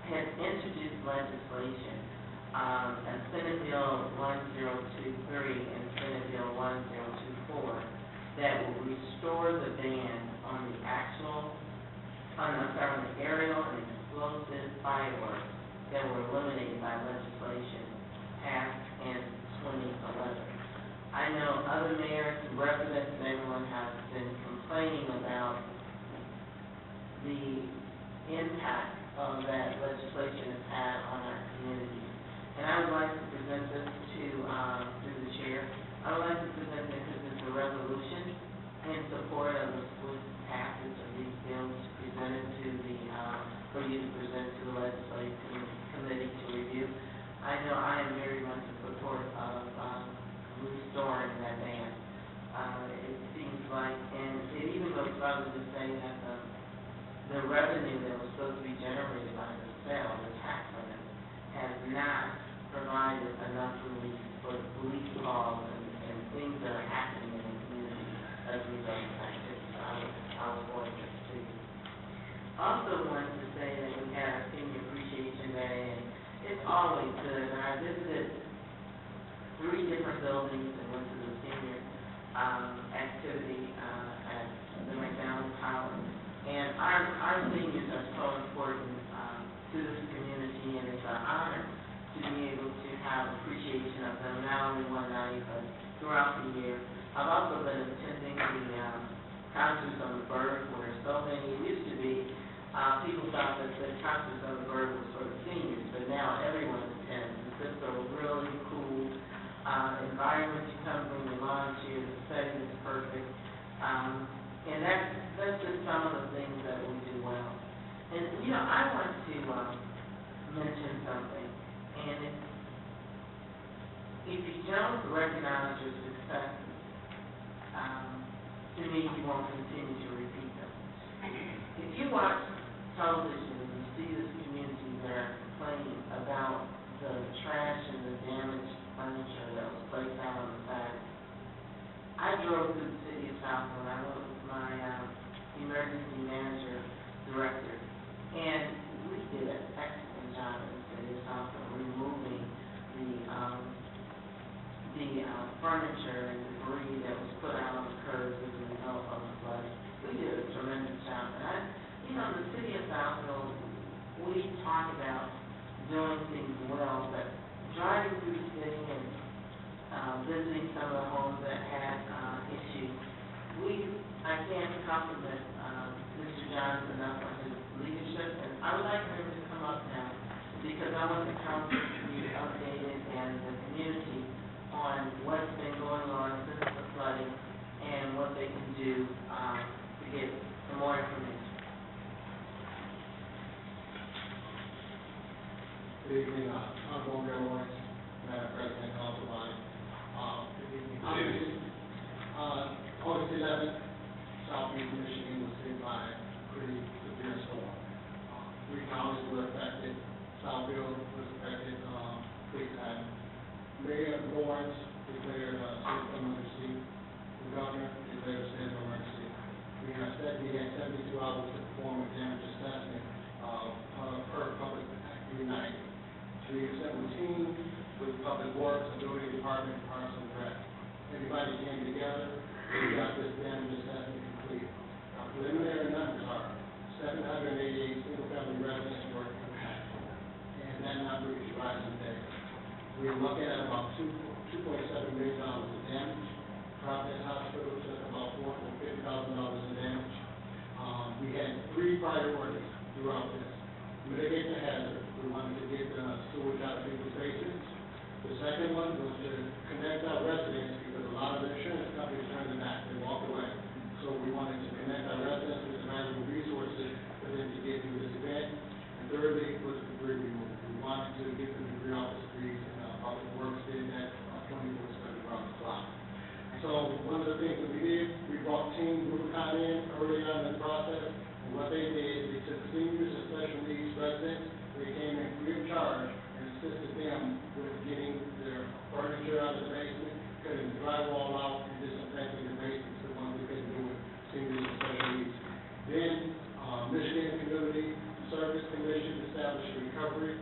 has introduced legislation, Senate Bill 1023 and Senate Bill 1024, that will restore the ban on the aerial and explosive fireworks that were eliminated by legislation passed in 2011. I know other mayors and residents and everyone have been complaining about the impact of that legislation has had on our community. And I would like to present this to, through the chair, I would like to present this as a resolution in support of the swift passage of these bills presented to the, for you to present to the legislative committee to review. I know I am very much in support of restoring that ban. It seems like, and it even goes further to say that the revenue that was supposed to be generated by the sale, the tax revenue, has not provided enough relief for the police calls and things that are happening in the community as a result of that activity. So I was going to see. Also wanted to say that we had our Senior Appreciation Day, and it's always good. And I visited 3 different buildings and went to the senior activity at the McDonald's Tower. And our seniors are so important to this community, and it's an honor to be able to have appreciation of them, not only one night, but throughout the year. I've also been attending the concerts on the Bird, where so many, it used to be, people thought that the concerts on the Bird was for the seniors, but now everyone attends. It's just a really cool environment. You come bring your lawn chairs, the setting is perfect. And that's just some of the things that we do well. And, you know, I want to mention something. And if you don't recognize your successes, to me, you won't continue to repeat them. If you watch television and you see this community that are complaining about the trash and the damaged furniture that was placed out on the side, I drove through the city of Southfield. I went with my emergency manager director, and we did an excellent job in the city of Southfield removing the furniture and debris that was put out on the curbs as a result of the flood. We did a tremendous job. And the city of Southfield, we talk about doing things well, but driving through the city and visiting some of the homes that had issues, I can't compliment Mr. Johnson enough on his leadership, and I would like him to come up now, because I want the council to be updated and the community on what's been going on since the flooding and what they can do to get some more information. Good evening, Honorable Mayor Lawrence, Madam President, Council Body. Good evening. August 11th, Southeast Michigan was hit by a pretty severe storm. 3 counties were affected. Southfield was affected big time. Mayor Lawrence declared a state of emergency. The governor declared a state of emergency. We had 72 hours to perform a damage assessment per Public United. So we sent a team with Public Works, the Building Department, and Parks and Rec. Everybody came together. We got this damage assessment complete. Our preliminary numbers are 788 single-family residents were impacted, and that number is rising daily. We're looking at about $2.7 million in damage. Providence Hospital took about $450,000 in damage. We had 3 priorities throughout this. Mitigate the hazard. We wanted to get the sewage out of people's basements. The second one was to connect our residents, because a lot of the insurance companies turned their back, they walked away. So we wanted to connect our residents with the valuable resources for them to get through this event. And thirdly was debris removal. We wanted to get the debris off the streets, and Public Works did that 24/7 around the clock. So one of the things that we did, we brought Team Rubicon in early on in the process, and what they did, they took seniors and special needs residents, they came in free of charge and assisted them with getting their furniture out of the basement, cutting the drywall out, and disinfecting the basements, the ones that couldn't do it, seniors and special needs. Then, Michigan Community Service Commission should establish a recovery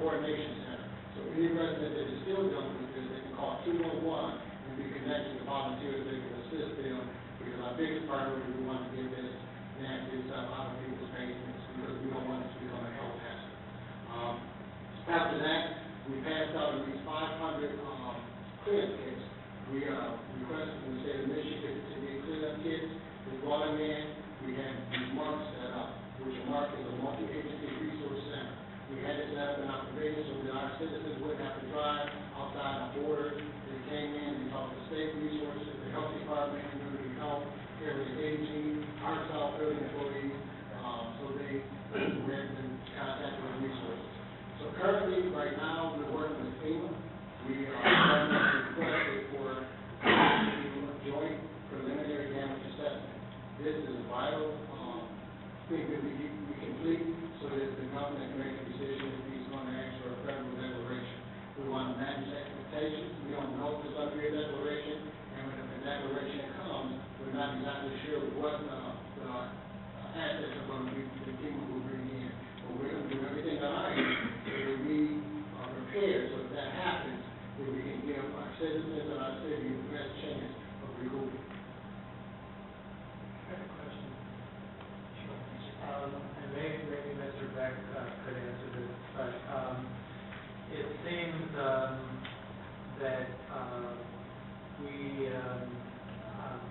coordination center. So any resident that is still dealing with this, they can call 211 and be connected to volunteers that can assist them, because our biggest priority, we want to get this nasty stuff out of people's basements, because we don't want it to become a health hazard. After that, we passed out at least 500 cleanup kits. We requested from the state of Michigan to get cleanup kits. We brought them in. We had these marks set up, which a mark is a multi-agency resource center. We had it set up in operation so that our citizens wouldn't have to drive outside our borders. They came in, they talked to state resources, the health department, community health, area aging, our Southfield employees, so they were in contact with resources. So currently, right now, we're working with FEMA. We are requested for a joint preliminary damage assessment. This is a vital thing that we complete so that the government can make a decision if he's going to ask for a federal declaration. We want to manage expectations. We don't know if there's going to be a declaration, and when the declaration comes, we're not exactly sure what the assets are going to be that FEMA will bring in. But we're going to do everything on our end so that we are prepared, so if that happens, that we can give our citizens and our city the best chance of recouping. I have a question. And maybe Mr. Beck could answer this, but it seems that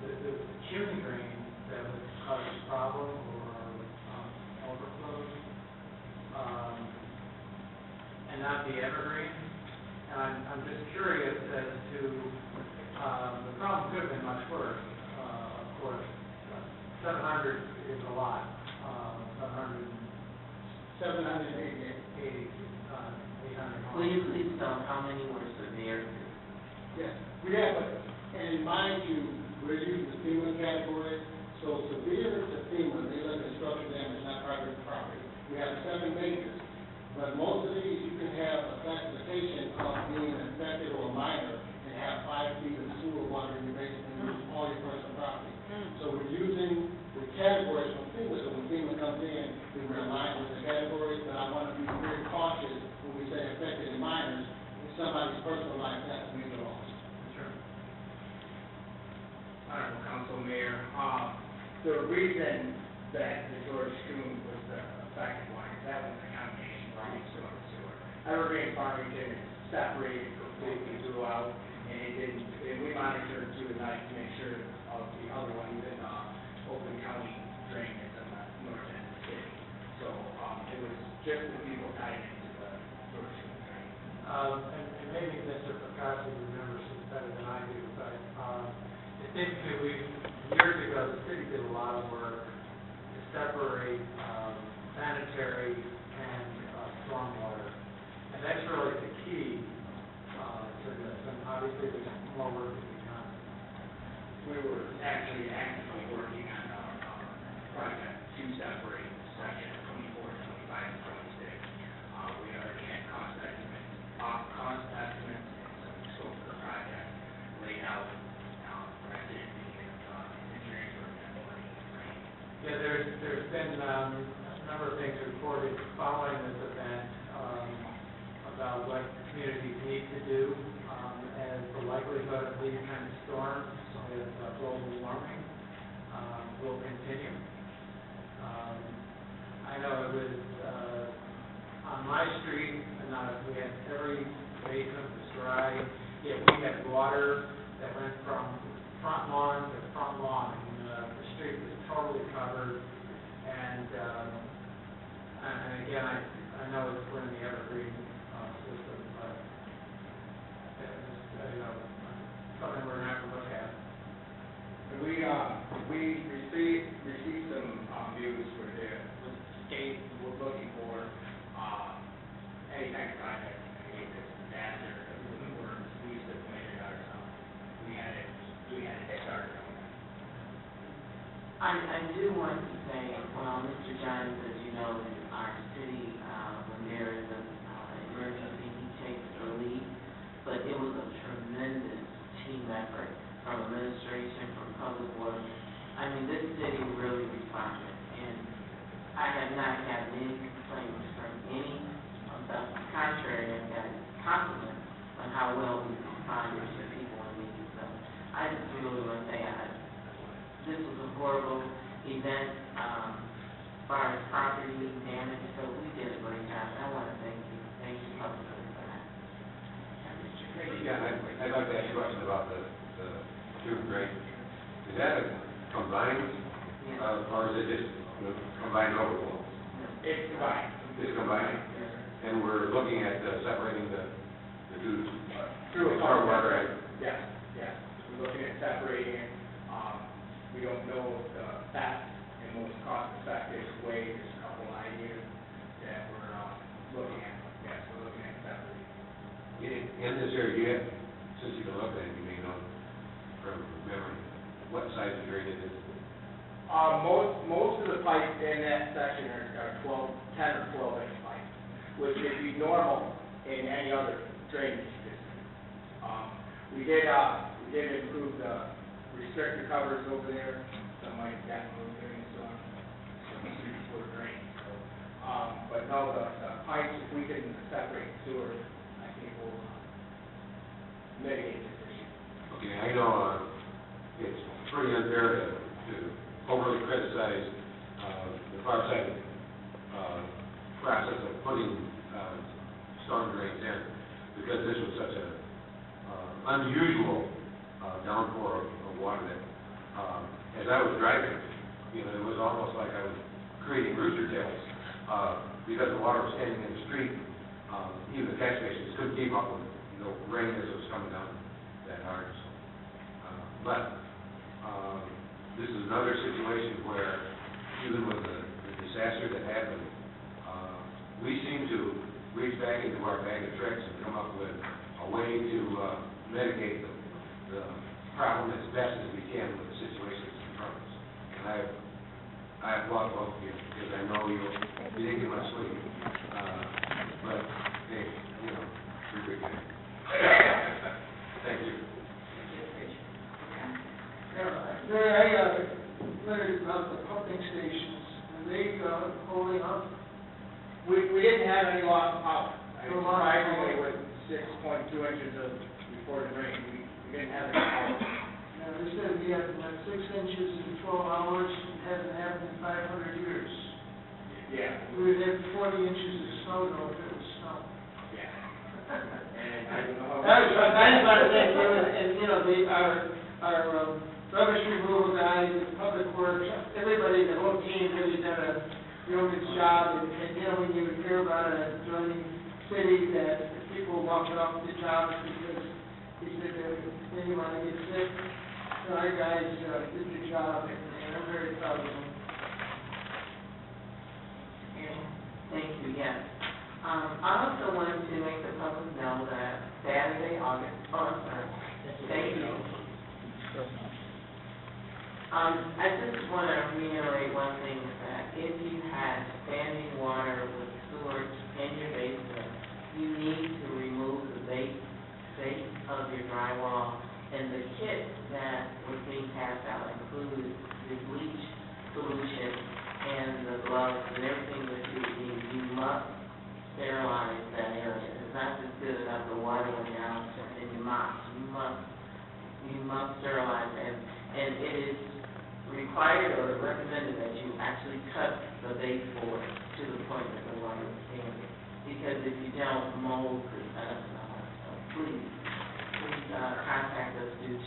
the CUNY drain that would cause a problem or overflows, and not the evergreen. And I'm just curious as to, the problem could have been much worse, of course. 700 is a lot. 788. 800. Will you please tell how many were severe? Yes, we have, and mind you, we're using the FEMA category, so severe to FEMA, they look at structural damage, not private property. We have 7 majors, but most of these, you can have a classification of being affected or minor and have 5 feet of sewer water in your basement and lose all your personal property. So we're using the categories from FEMA, so when FEMA comes in, we were aligned with the categories, but I want to be very cautious when we say affected and minors, if somebody's personal life, that's major loss. Sure. Honorable Council Mayor, the reason that the George Stream was the affected one is that was a combination from sewer to sewer. Evergreen Farmington is separated completely throughout, and it didn't, and we monitored through the night to make sure of the other one, even Oakland County drain that's on the north end of the city. So, it was just the people tied into the George Stream drain. And maybe Mr. Picasso remembers this better than I do, but it seems to me years ago, the city did a lot of work to separate sanitary and stormwater. And that's really the key to this, and obviously there's more work to be done. We were actually actively working on our project to separate section 24, 25, and 26. We already had cost estimates and some scope of the project laid out. President meeting engineering firm and money. Yeah, there's been a number of things reported following this event about what communities need to do as the likelihood of these kind of storms with global warming will continue. I know it was on my street, and we had every basement was dry, yet we had water that went from front lawn to front lawn. The street was totally covered, and again, I know it's in the evergreen system, but it's something we're going to have to look at. We received some views for the state was looking for any kind of project to create this disaster. We submitted ourselves. We had it started on that. I do want to say, Mr. Jones, as you know, our city, when there is an emergency, he takes the lead, but it was a tremendous team effort from administration, from public works. I mean, this city really responded, and I have not had any complaints how well we respond to people in need. So I just really want to say this was a horrible event, as far as property damage, so we did a great job. I want to thank you publicly for that. Yeah, I'd like to ask you a question about the two grade. Is that a combined, or is it just combined overflow? It's combined. It's combined? And we're looking at separating the two? Through a stormwater and... Yes. We're looking at separating it. We don't know the best and most cost-effective way. There's a couple ideas that we're looking at. Yes, we're looking at separating. In this area, since you can look at it, you may know from memory, what size of drain it is? Most of the pipes in that section are 10 or 12 inch pipes, which would be normal in any other drainage system. We did improve the restrictor covers over there. Some might have gotten moved during the storm, some streets were drained. So, but no, the pipes, if we can separate sewer, I think will mitigate this issue. Okay, I know it's pretty unfair to overly criticize the far side process of putting storm drains in, because this was such a unusual downpour of water that as I was driving, it was almost like I was creating rooster tails because the water was standing in the street. Even the catch basins couldn't keep up with the rain as it was coming down that hard. So, but this is another situation where, even with the disaster that happened, we seem to reach back into our bag of tricks and come up with a way to mitigate the problem as best as we can with the situations in front of us. And I applaud both of you, because I know you didn't get much sleep. But, hey, you're good guys. Thank you. I learned about the pumping stations. Are they holding up? We didn't have any loss of power. No loss of power. Surprisingly, with 6.2 inches of reported rain, we didn't have any power. Now, they said we had like 6 inches in 12 hours. It hasn't happened in 500 years. Yeah. We would have 40 inches of snow, though, if it was snow. Yeah. And I don't know how. I just want to thank you, and our rubbish removal guys, the public works, everybody, the whole team really done a real good job. And when you hear about a joining city that people walking off the jobs because he said that they didn't want to get sick. So our guys did a good job, and I'm very proud of them. Thank you, yes. I also wanted to make the public know that Saturday, thank you. I just want to reiterate one thing, is that if you had standing water with sewage in your basement, you need to remove the base of your drywall, and the kit that was being passed out included the bleach solution and the gloves and everything that you would need. You must sterilize that area. It's not just good enough to water when you're out and you mop. You must sterilize it, and it is required or recommended that you actually cut the baseboard to the point that the water is standing. Because if you don't, mold could so please contact us through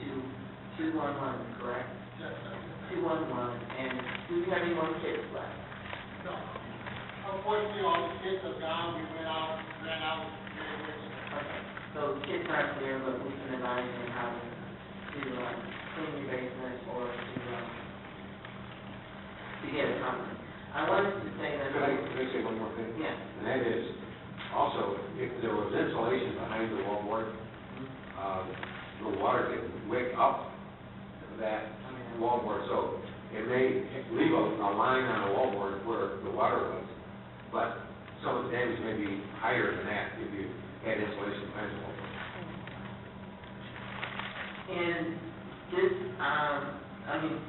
211, correct? Yes, 211, and do we have any more kids left? no. Unfortunately, all the kids are gone. We ran out. Okay, so kids aren't there, but we can advise them how to clean your basement or to get it covered. I wanted to say that. Can I say one more thing? Yes. And that is, also, if there was insulation behind the wallboard, the water can wick up that wallboard, so it may leave a line on the wallboard where the water was, but some of the damage may be higher than that if you had insulation behind the wallboard. And this,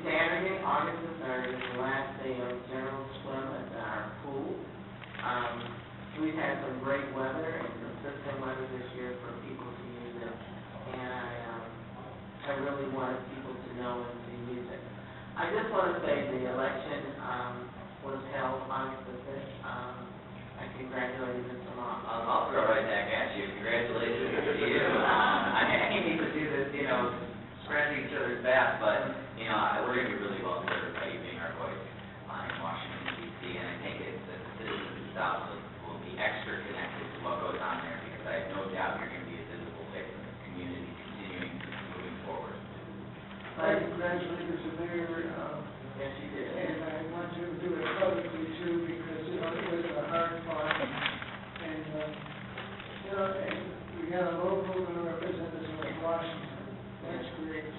Saturday, August the 3rd is the last day of general swim at our pool. We've had some great weather and some consistent weather this year for people to use it. And I really wanted people to know and to use it. I just want to say the election was held August the 5th. I congratulate Mr. Moss. I'll throw right back at you. Congratulations to you. I hate to do this, scratching each other's back, but, we're going to be really well served by you being our voice in Washington, D.C., and I think it's the citizens of Southfield will be extra connected to what goes on there, because I have no doubt you're going to be a visible face in this community continuing moving forward. I congratulate Mr. Mayor, Yes, you did. and I want to do it publicly too, because, it was a hard fought, and, and we got a local representative in Washington. That's great.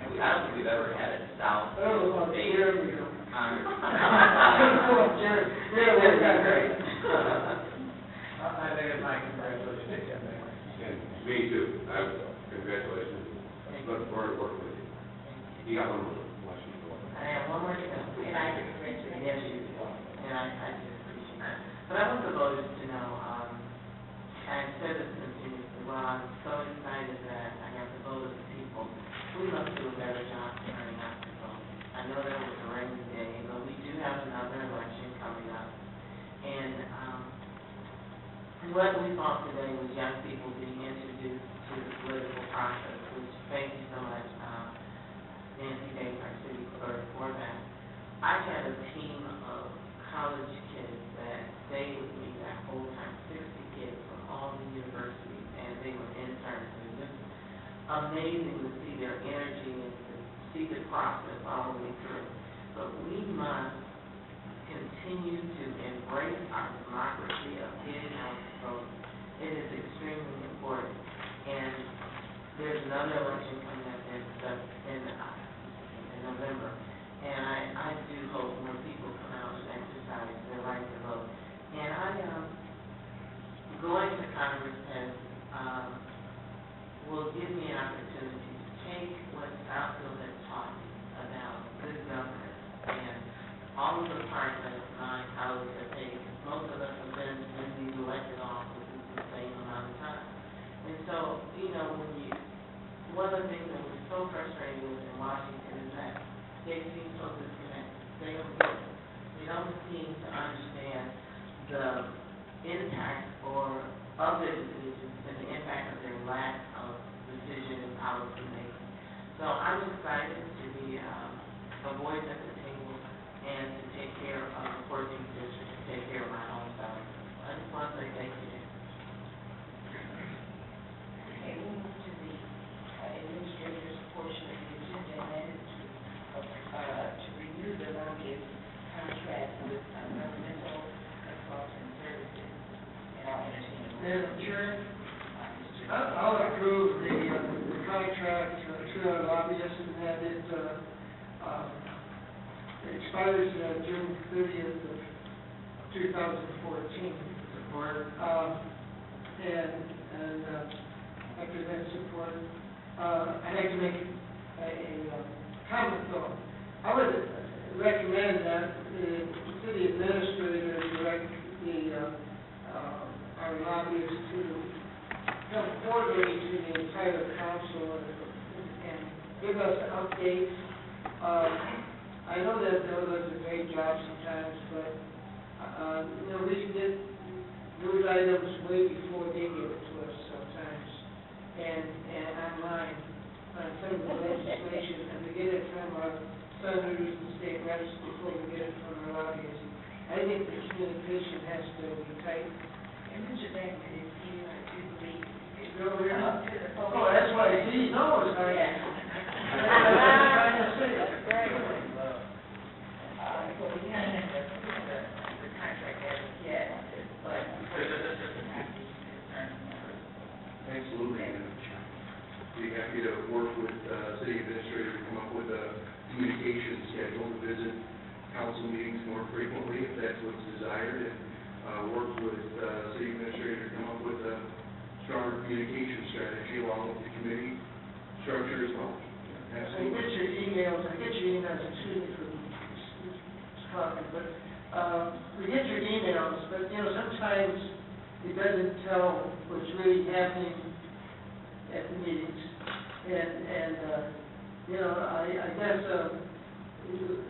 I don't think we've ever had a Southfield based Congress. Jeremy got great. I think it's my congratulations to you, Mayor. And me too. Congratulations. Look forward to working with you. You got one more. I have one more to go, and I can congratulate you. Yes, you do. And I do appreciate that. But I want the voters to know, I said this continuously, well, I'm so excited that I got the vote of the people. We must do a better job turning out to vote. I know that was a rainy day, but we do have another election coming up. And what we saw today was young people being introduced to the political process, which thank you so much, Nancy Davis, our city clerk, for that. I had a team of college kids that stayed with me that whole time, 60 kids from all the universities, and they were interns. It was just amazing to see their energy and to see the process all the way through. But we must continue to embrace our democracy of getting out to vote. It is extremely important. And there's another election coming up in November. And I do hope more people come out and exercise their right to vote. And going to Congress will give me an opportunity to take what Southfield has taught me about good governance and all of the parts that my colleagues have taken. Most of us have been in these elected offices the same amount of time. And so, one of the things that was so frustrating with in Washington is that they seem so disconnected. They don't seem to understand the impact of their decisions and the impact of their lack of decision and policy making. So I'm excited to be a voice at the table and to take care of the 14th district, to take care of my own self. I just want to say thank you. Okay, we'll move to the administrator's portion of the agenda, and that is to renew the longest contract with governmental consulting services. And I'll entertain a motion. Madam Chair, I'll approve the contract to our lobbyists, and that it expires June 30th of 2014. Support. And I present support. I'd like to make a comment though. I would recommend that the city administrator direct our lobbyists to come quarterly to the entire council and give us updates. I know that Bill does a great job sometimes, but we should get news items way before they give it to us sometimes, and online on some of the legislation, and we get it from our senators and state reps before we get it from our lobbyists. I think the communication has to be tight. And Mr. Beckman is here, I do believe. Oh, that's why he knows. Yeah. Trying to say it. So we haven't had the contract as of yet, but Absolutely. Be happy to work with city administrator to come up with a communication schedule to visit council meetings more frequently if that's what's desired, and work with city administrator to come up with a stronger communication strategy along with the committee structure as well. Absolutely. I get your emails, excuse me for talking, but we get your emails, but sometimes he doesn't tell what's really happening at the meetings. And you know, I guess, you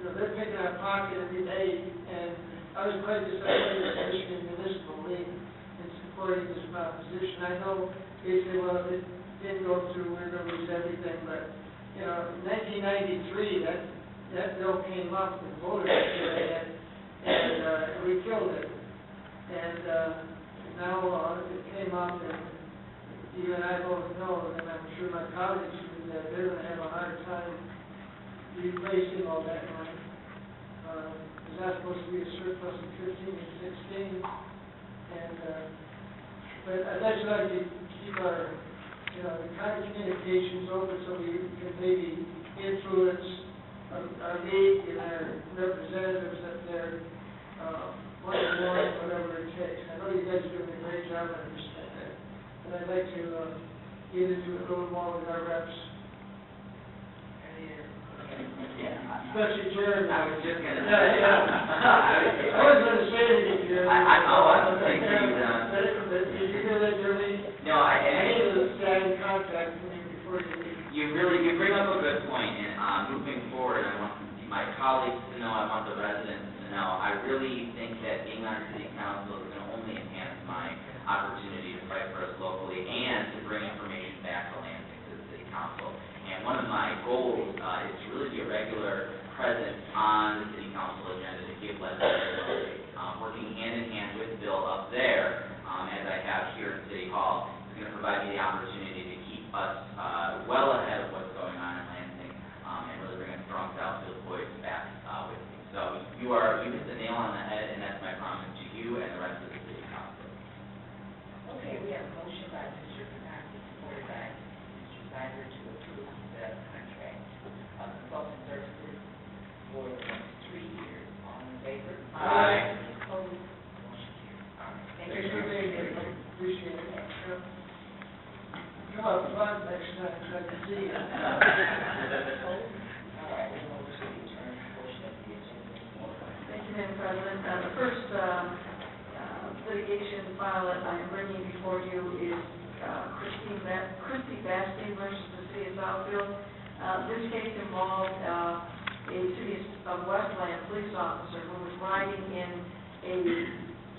know, they're picking our pocket every day, and I was quite disappointed in Michigan Municipal League in supporting this proposition. I know they say, well, if it didn't go through, we're going to lose everything, but, you know, in 1993, that bill came up and voted for it, and we killed it. And now it came up, and you and I both know, and I'm sure my colleagues do, that they're going to have a hard time replacing all that money. There's not supposed to be a surplus in 15 and 16, and but I'd just like to keep our, you know, the kind of communications open so we can maybe influence our league and our representatives up there, one on one, whatever it takes. I know you guys are doing a great job, I understand that, but I'd like to get into it a little more with our reps. Especially Jeremy. I was just gonna Yeah, say. I wasn't gonna say anything, Jeremy. I was thinking, But did you hear that, Jeremy? No, I need to stay in contact with me before you leave. you bring up a good point, and moving forward, I want my colleagues to know, I want the residents to know, I really think that being on city council is going to only enhance my opportunity to fight for us locally and to bring information back to Lansing to the city council. And one of my goals is to really be a regular presence on the city council agenda to give legislation, working hand in hand with Bill up there, as I have here in City Hall, is going to provide me the opportunity to keep us well ahead of what's going on in Lansing, and really bring a strong Southfield voice back with me. So you hit the nail on the head, and that's my promise to you and the rest of the city council. Okay, we have a motion by Mr. Pataki, supported by Mr. Snyder to approve the contract of consulting services for the next 3 years. All in favor? Aye. Any opposed? Motion carries. All right. Thank Thanks you. for being here. Appreciate it. Come up front next time so I can see you. All right, we'll move to the return portion of the agenda. Thank you, Madam President. The first litigation file that I am bringing before you is Christy Bastian versus the City of Southfield. This case involved a City of Westland police officer who was riding in a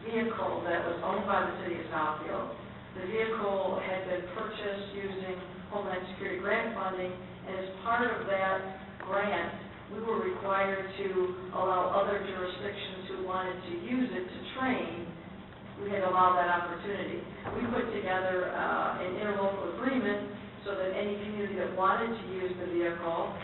vehicle that was owned by the City of Southfield. The vehicle had been purchased using Homeland Security grant funding, and as part of that grant, we were required to allow other jurisdictions who wanted to use it to train. We had allowed that opportunity. We put together an interlocal agreement so that any community that wanted to use the vehicle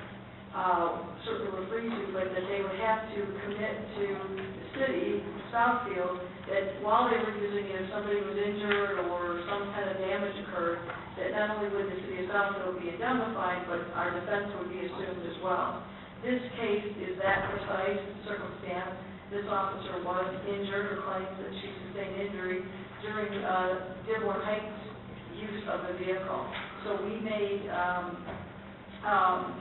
certainly were free to, but that they would have to commit to the city, Southfield, that while they were using it, if somebody was injured or some kind of damage occurred, that not only would the city of Southfield be indemnified, but our defense would be assumed as well. This case is that precise circumstance. This officer was injured or claims that she sustained injury during Dearborn Heights' use of the vehicle. So we made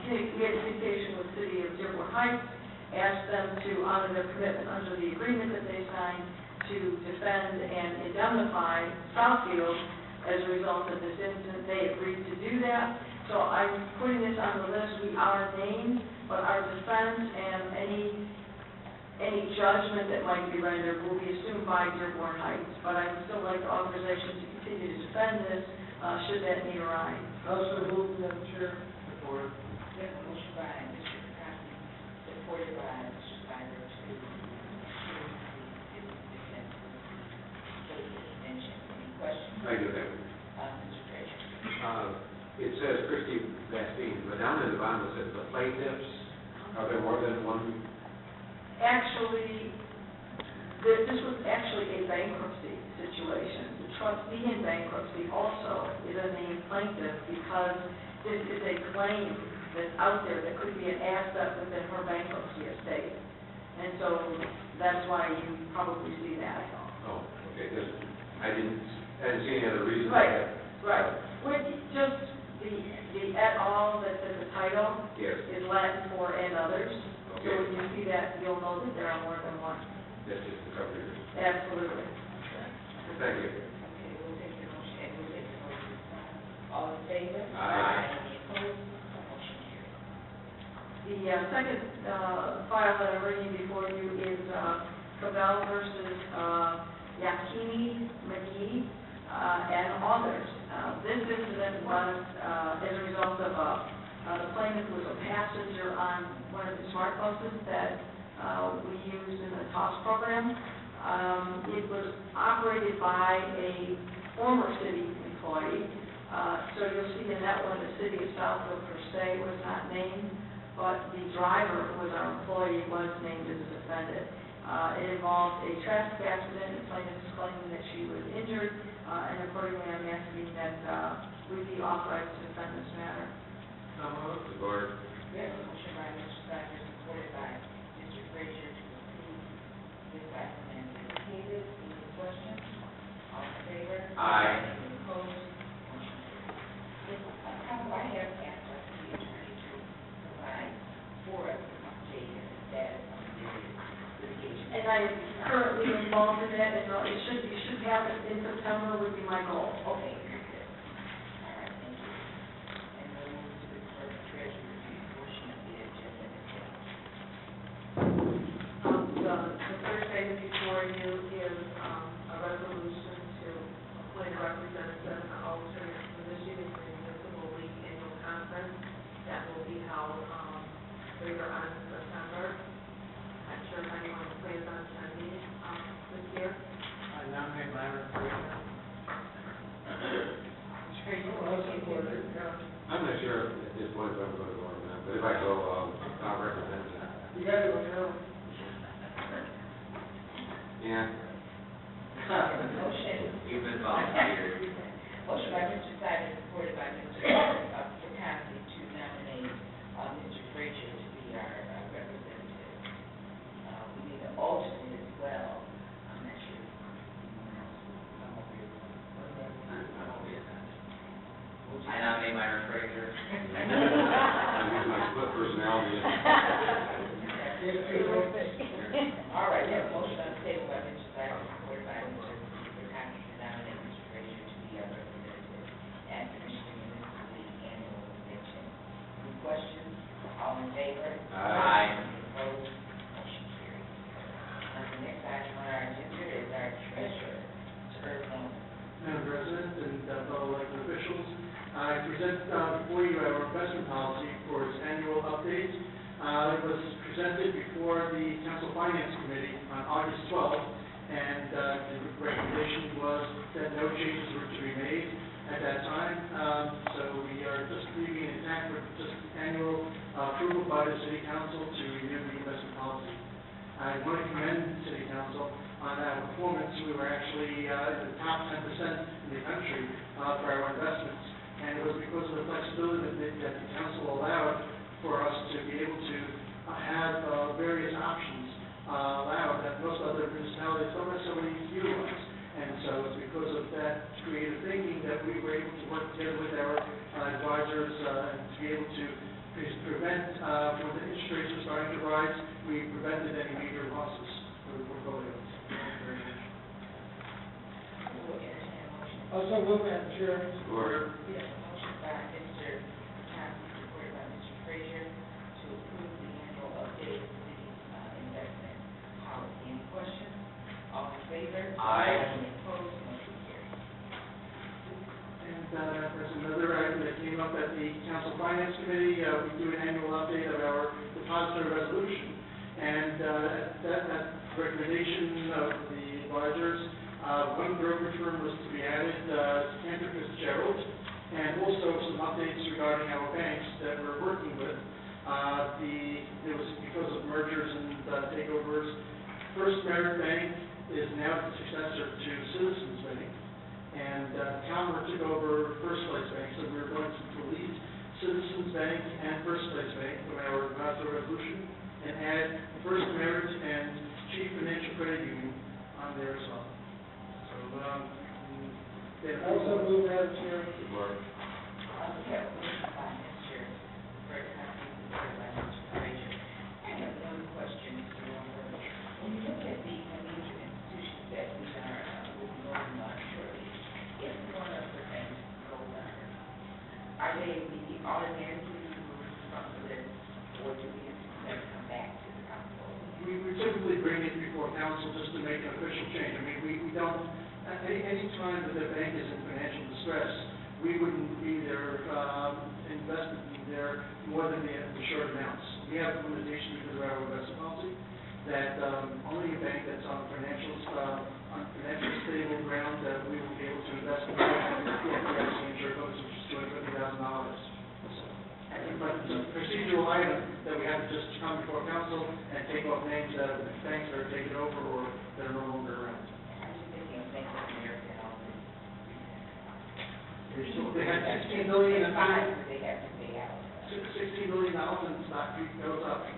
communication with the city of Dearborn Heights, asked them to honor their commitment under the agreement that they signed to defend and indemnify Southfield as a result of this incident. They agreed to do that. So I'm putting this on the list. We are named, but our defense and any judgment that might be rendered will be assumed by Dearborn Heights. But I would still like the authorization to continue to defend this should that need arise. Also moved, Madam Chair. Support. We have a motion by Mr. Pataki, supported by Mr. Snyder to Any questions? I do have. Mr. Frazier. It says Christy Bastine, but down in the bottom it says the plaintiffs. Are there more than one? Actually, this was actually a bankruptcy situation. The trustee in bankruptcy also is a named plaintiff because this is a claim that's out there that could be an asset within her bankruptcy estate. And so that's why you probably see that. Oh, okay, because I didn't see any other reason. Right, right. With just the et al. That's in the title Yes. is Latin for and others. So Okay. when you see that, you'll know that there are more than one. That's just the cover. Absolutely. The Second. Okay, we'll take the motion, and we'll take the motion. All in favor? Aye. Any opposed? Motion carries. The second file that I'm bringing before you is Cabell versus Yakini McGee and others. This incident was as a result of the plaintiff was a passenger on one of the smart buses that we use in the TOS program. It was operated by a former city employee. So you'll see in that one, the city of Southfield per se was not named, but the driver, who was our employee, was named as a defendant. It involved a traffic accident. The plaintiff is claiming that she was injured, and accordingly, I'm asking that we be authorized to defend this matter. So moved. Support. We have a motion by Mr. Cyphers, supported by Mr. Frazier to approve this item as indicated. Any questions? All in favor? Aye. Any opposed? Motion carries. Counsel, I have asked our city attorney to provide for us an update in the status of the litigation. And I am currently involved in that, and you should have it in September would be my goal. Okay, very good. All right, thank you. And we'll move to the clerk treasurer review portion of the agenda. The first item before you is a resolution to appoint a representative and alternate for the Michigan Municipal League Annual Conference that will be held later on in September. Not sure if anyone plans on attending this year. I nominate Myron Fraser. Mr. Frazier, I'll support it, yeah. I'm not sure at this point if I'm going to go or not, but if I go, I'll represent that. You gotta go now. Yeah. Motion. You've been volunteered. Motion by Mr. Cyphers, supported by Mr. Patasi to nominate Mr. Frazier to be our representative. We need an alternate as well. I'm not sure if anyone else will come up here. I nominate Myron Frazier. I'm using my split personality. All right, we have a motion on the table by Mr. Cyphers, supported by Mr. Patasi to nominate Mr. Frazier to be our representative at the Michigan Municipal League Annual Convention. Any questions? All in favor? Aye. Any opposed? Motion carries. The next item on our agenda is our treasurer, Mr. Earl. Madam President and fellow elected officials, I present before you our investment policy for its annual update. It was presented before the Council Finance Committee on August 12th, and the recommendation was that no changes were to be made at that time. So we are just leaving it intact with just annual approval by the City Council to review the investment policy. I want to commend the City Council on our performance. We were actually in the top 10% in the country for our investments, and it was because of the flexibility that the council allowed for us to be able to have various options allowed that most other municipalities don't necessarily utilize. And so it's because of that creative thinking that we were able to work together with our advisors and to be able to prevent, when the interest rates were starting to rise, we prevented any major losses for the portfolios. Also move, Madam Chair. Support. We have a motion by Mr. Patasi, supported by Mr. Frazier, to approve the annual update of the city's investment policy. Any questions? All in favor? Aye. Any opposed? Motion carries. And there's another item that came up at the Council Finance Committee. We do an annual update of our depository resolution. And that recommendation of the advisors, one brokerage firm was to be added, Cantor Fitzgerald, and also some updates regarding our banks that we're working with. It was because of mergers and takeovers. First Merit Bank is now the successor to Citizens Bank, and Calmer took over First Place Bank, so we're going to delete Citizens Bank and First Place Bank from our depository resolution and add First Merit and Chief Financial Credit Union on there as well. So, Also move, Madam Chair. Support. We have a motion by Mr. Patasi, supported by Mr. Frazier. I have one question, Mr. Longworth. When you look at the financial institutions that we are moving on, all in there, do we remove from the list, or do we have to come back to the council? We typically bring it before council just to make an official change. I mean, we don't, any time that the bank is in financial distress, we wouldn't be their investment in there more than the short amounts. We have a limitation because of our investment policy that only a bank that's on financial stable ground that we will be able to invest in. The FDIC insured folks, which is $250,000. But it's a procedural item that we have to just come before council and take off names that have banks that are taken over or that are no longer around. They had $16 billion in Fines that they have to pay out. $16 billion in stock goes up. Okay,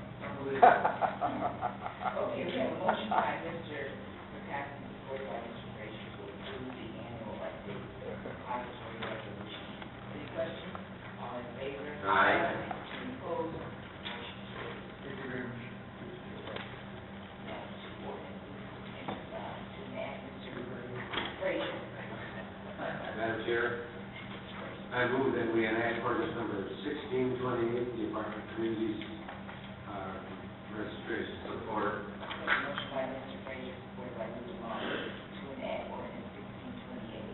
we have a motion by Mr. McCarthy, supported by Mr. Frazier, to approve the annual update depository resolution. Any questions? All in favor? Aye. Any opposed? Motion carries. Thank you very much. Now, to enact Mr. Frazier. Madam Chair, I move that we enact ordinance number 1628, the Apartment Communities registration. Support. Motion by Mr. Frazier, supported by Mr. Long, to enact ordinance 1628.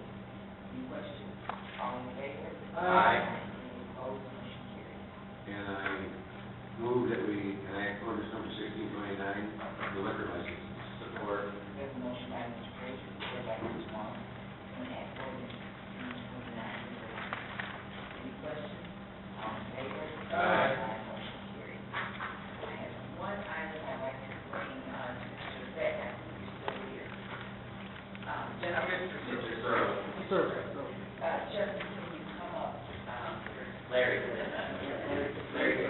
Any questions? All in favor? Aye. Any opposed? Motion carries. And I move that we enact ordinance number 1629, the liquor license. Support. There's a motion by Mr. Frazier, supported by Mr. Long, to enact ordinance 1629. Any questions? All in favor? Aye. Motion carries. I have one item I'd like to bring to Mr. Beck. I think you're still here. Justin, Justin, can you come up? Larry. Larry.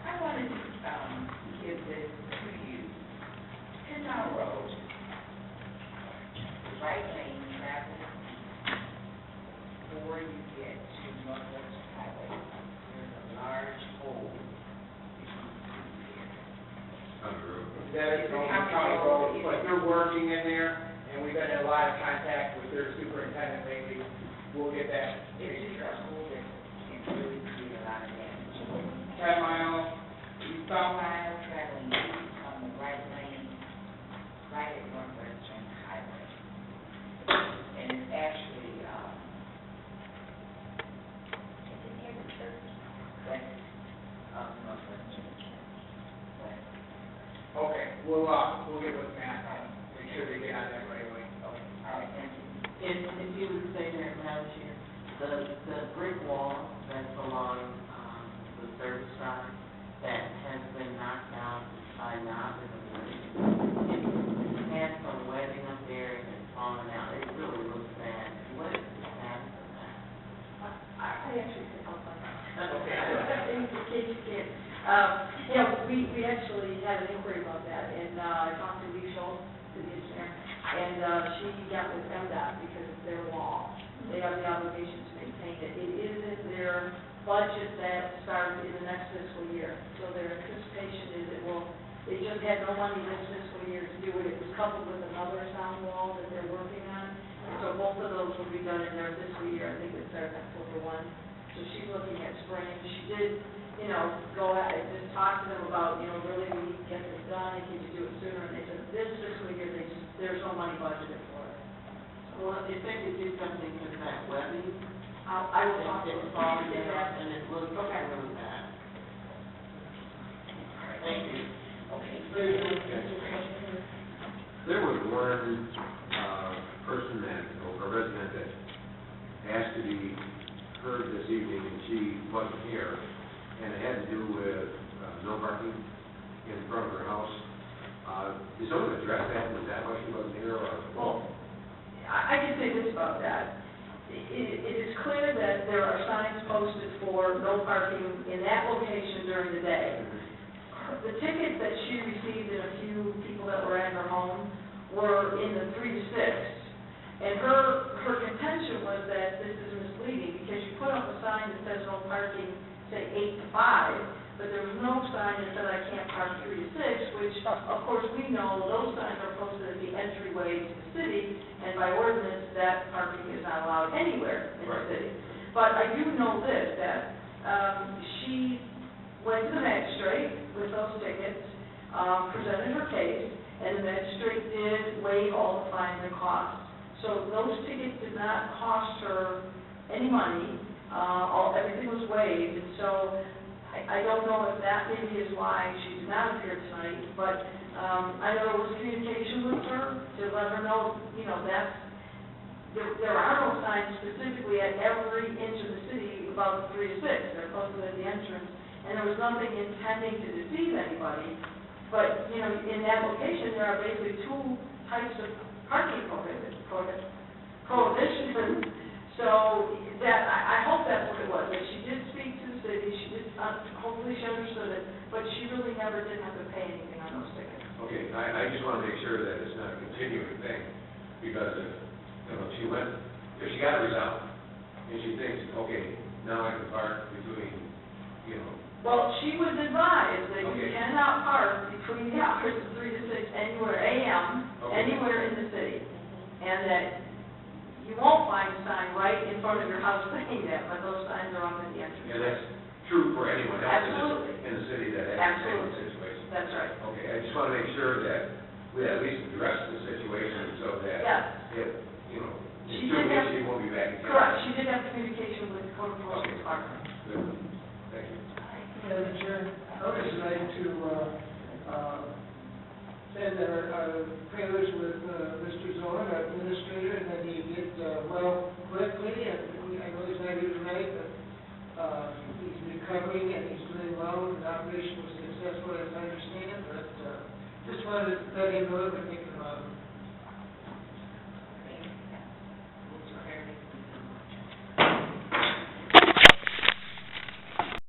I wanted to give this to you. 10 Mile Road, the right lane travel before you get to Northwest Highway. There's a large hole. That is on the county road, but they're working in there, and we've been in a lot of contact with their superintendent lately. We'll get that. It's just a hole that can really create a lot of damage. 10 miles, eastbound. Mile traveling east on the right lane, right at Northwestern Highway. And it's actually, it's in here, the church, west of Northwestern. West. Okay, we'll get with Matt, make sure they get on that right away. Okay, all right, thank you. If you would say there, Madam Chair, the brick wall that's along the service side that has been knocked down by now, it had some webbing up there and it's fallen out. It really looks bad. What is the status of that? I actually can help on that. Okay. In case you can't. We actually had an inquiry about that, and I talked to Lee Schultz, the engineer, and she got with MDOT because it's their law. They have the obligation to maintain it. It is in their budget that starts in the next fiscal year. So their anticipation is they just had no money this fiscal year to do it. It was coupled with another sound wall that they're working on. And so both of those will be done in their fiscal year. I think it starts October 1. So she's looking at spring. She did, go out and just talk to them about, really we need to get this done, and can you do it sooner? And they said, this fiscal year, there's no money budgeted for it. Well, if they could do something with that webbing, I will talk to it's them. falling down and it looks Okay. really bad. Thank you. Okay, There was one person or resident that asked to be heard this evening, and she wasn't here, and it had to do with no parking in front of her house. Did someone address that? Was that why she wasn't here, or? Well, I can say this about that. It is clear that there are signs posted for no parking in that location during the day. The tickets that she received and a few people that were at her home were in the 3 to 6. And her contention was that this is misleading because you put up a sign that says no parking, say 8 to 5, but there was no sign that said I can't park 3 to 6, which of course we know those signs are posted at the entryway to the city, and by ordinance that parking is not allowed anywhere in the city. But I do know this, that she went to the magistrate with those tickets, presented her case, and the magistrate did waive all the fines and costs. So those tickets did not cost her any money, everything was waived, and so I don't know if that maybe is why she did not appear tonight, but I know there was communication with her to let her know, there are no signs specifically at every inch of the city about 3 to 6. They're posted at the entrance, and there was nothing intending to deceive anybody. But, in that location, there are basically 2 types of parking prohibitions. So that, I hope that's what it was, that she did speak to the city, she did, hopefully she understood it, but she really never did have to pay anything on those tickets. Okay, I just want to make sure that it's not a continuing thing, because if she got a result, and she thinks, okay, now I can park between, Well, she was advised that you cannot park between the hours of 3 to 6 anywhere, a.m., anywhere in the city, and that you won't find a sign right in front of your house saying that, but those signs are up at the entrance. And that's true for anyone else Absolutely. in the city that has the same situation. That's right. Okay, I just want to make sure that we at least address the situation so that Yes. if, She in 2 did weeks, have- she won't be back again. Correct, she did have communication with the code enforcement department. Good. Thank you. Madam Chair, I would just like to send our prayers with Mr. Zorn, our administrator, and that he get well quickly, and I know he's not here tonight, but he's recovering and he's doing well, the operation was successful as I understand it, but just wanted to let him know that we think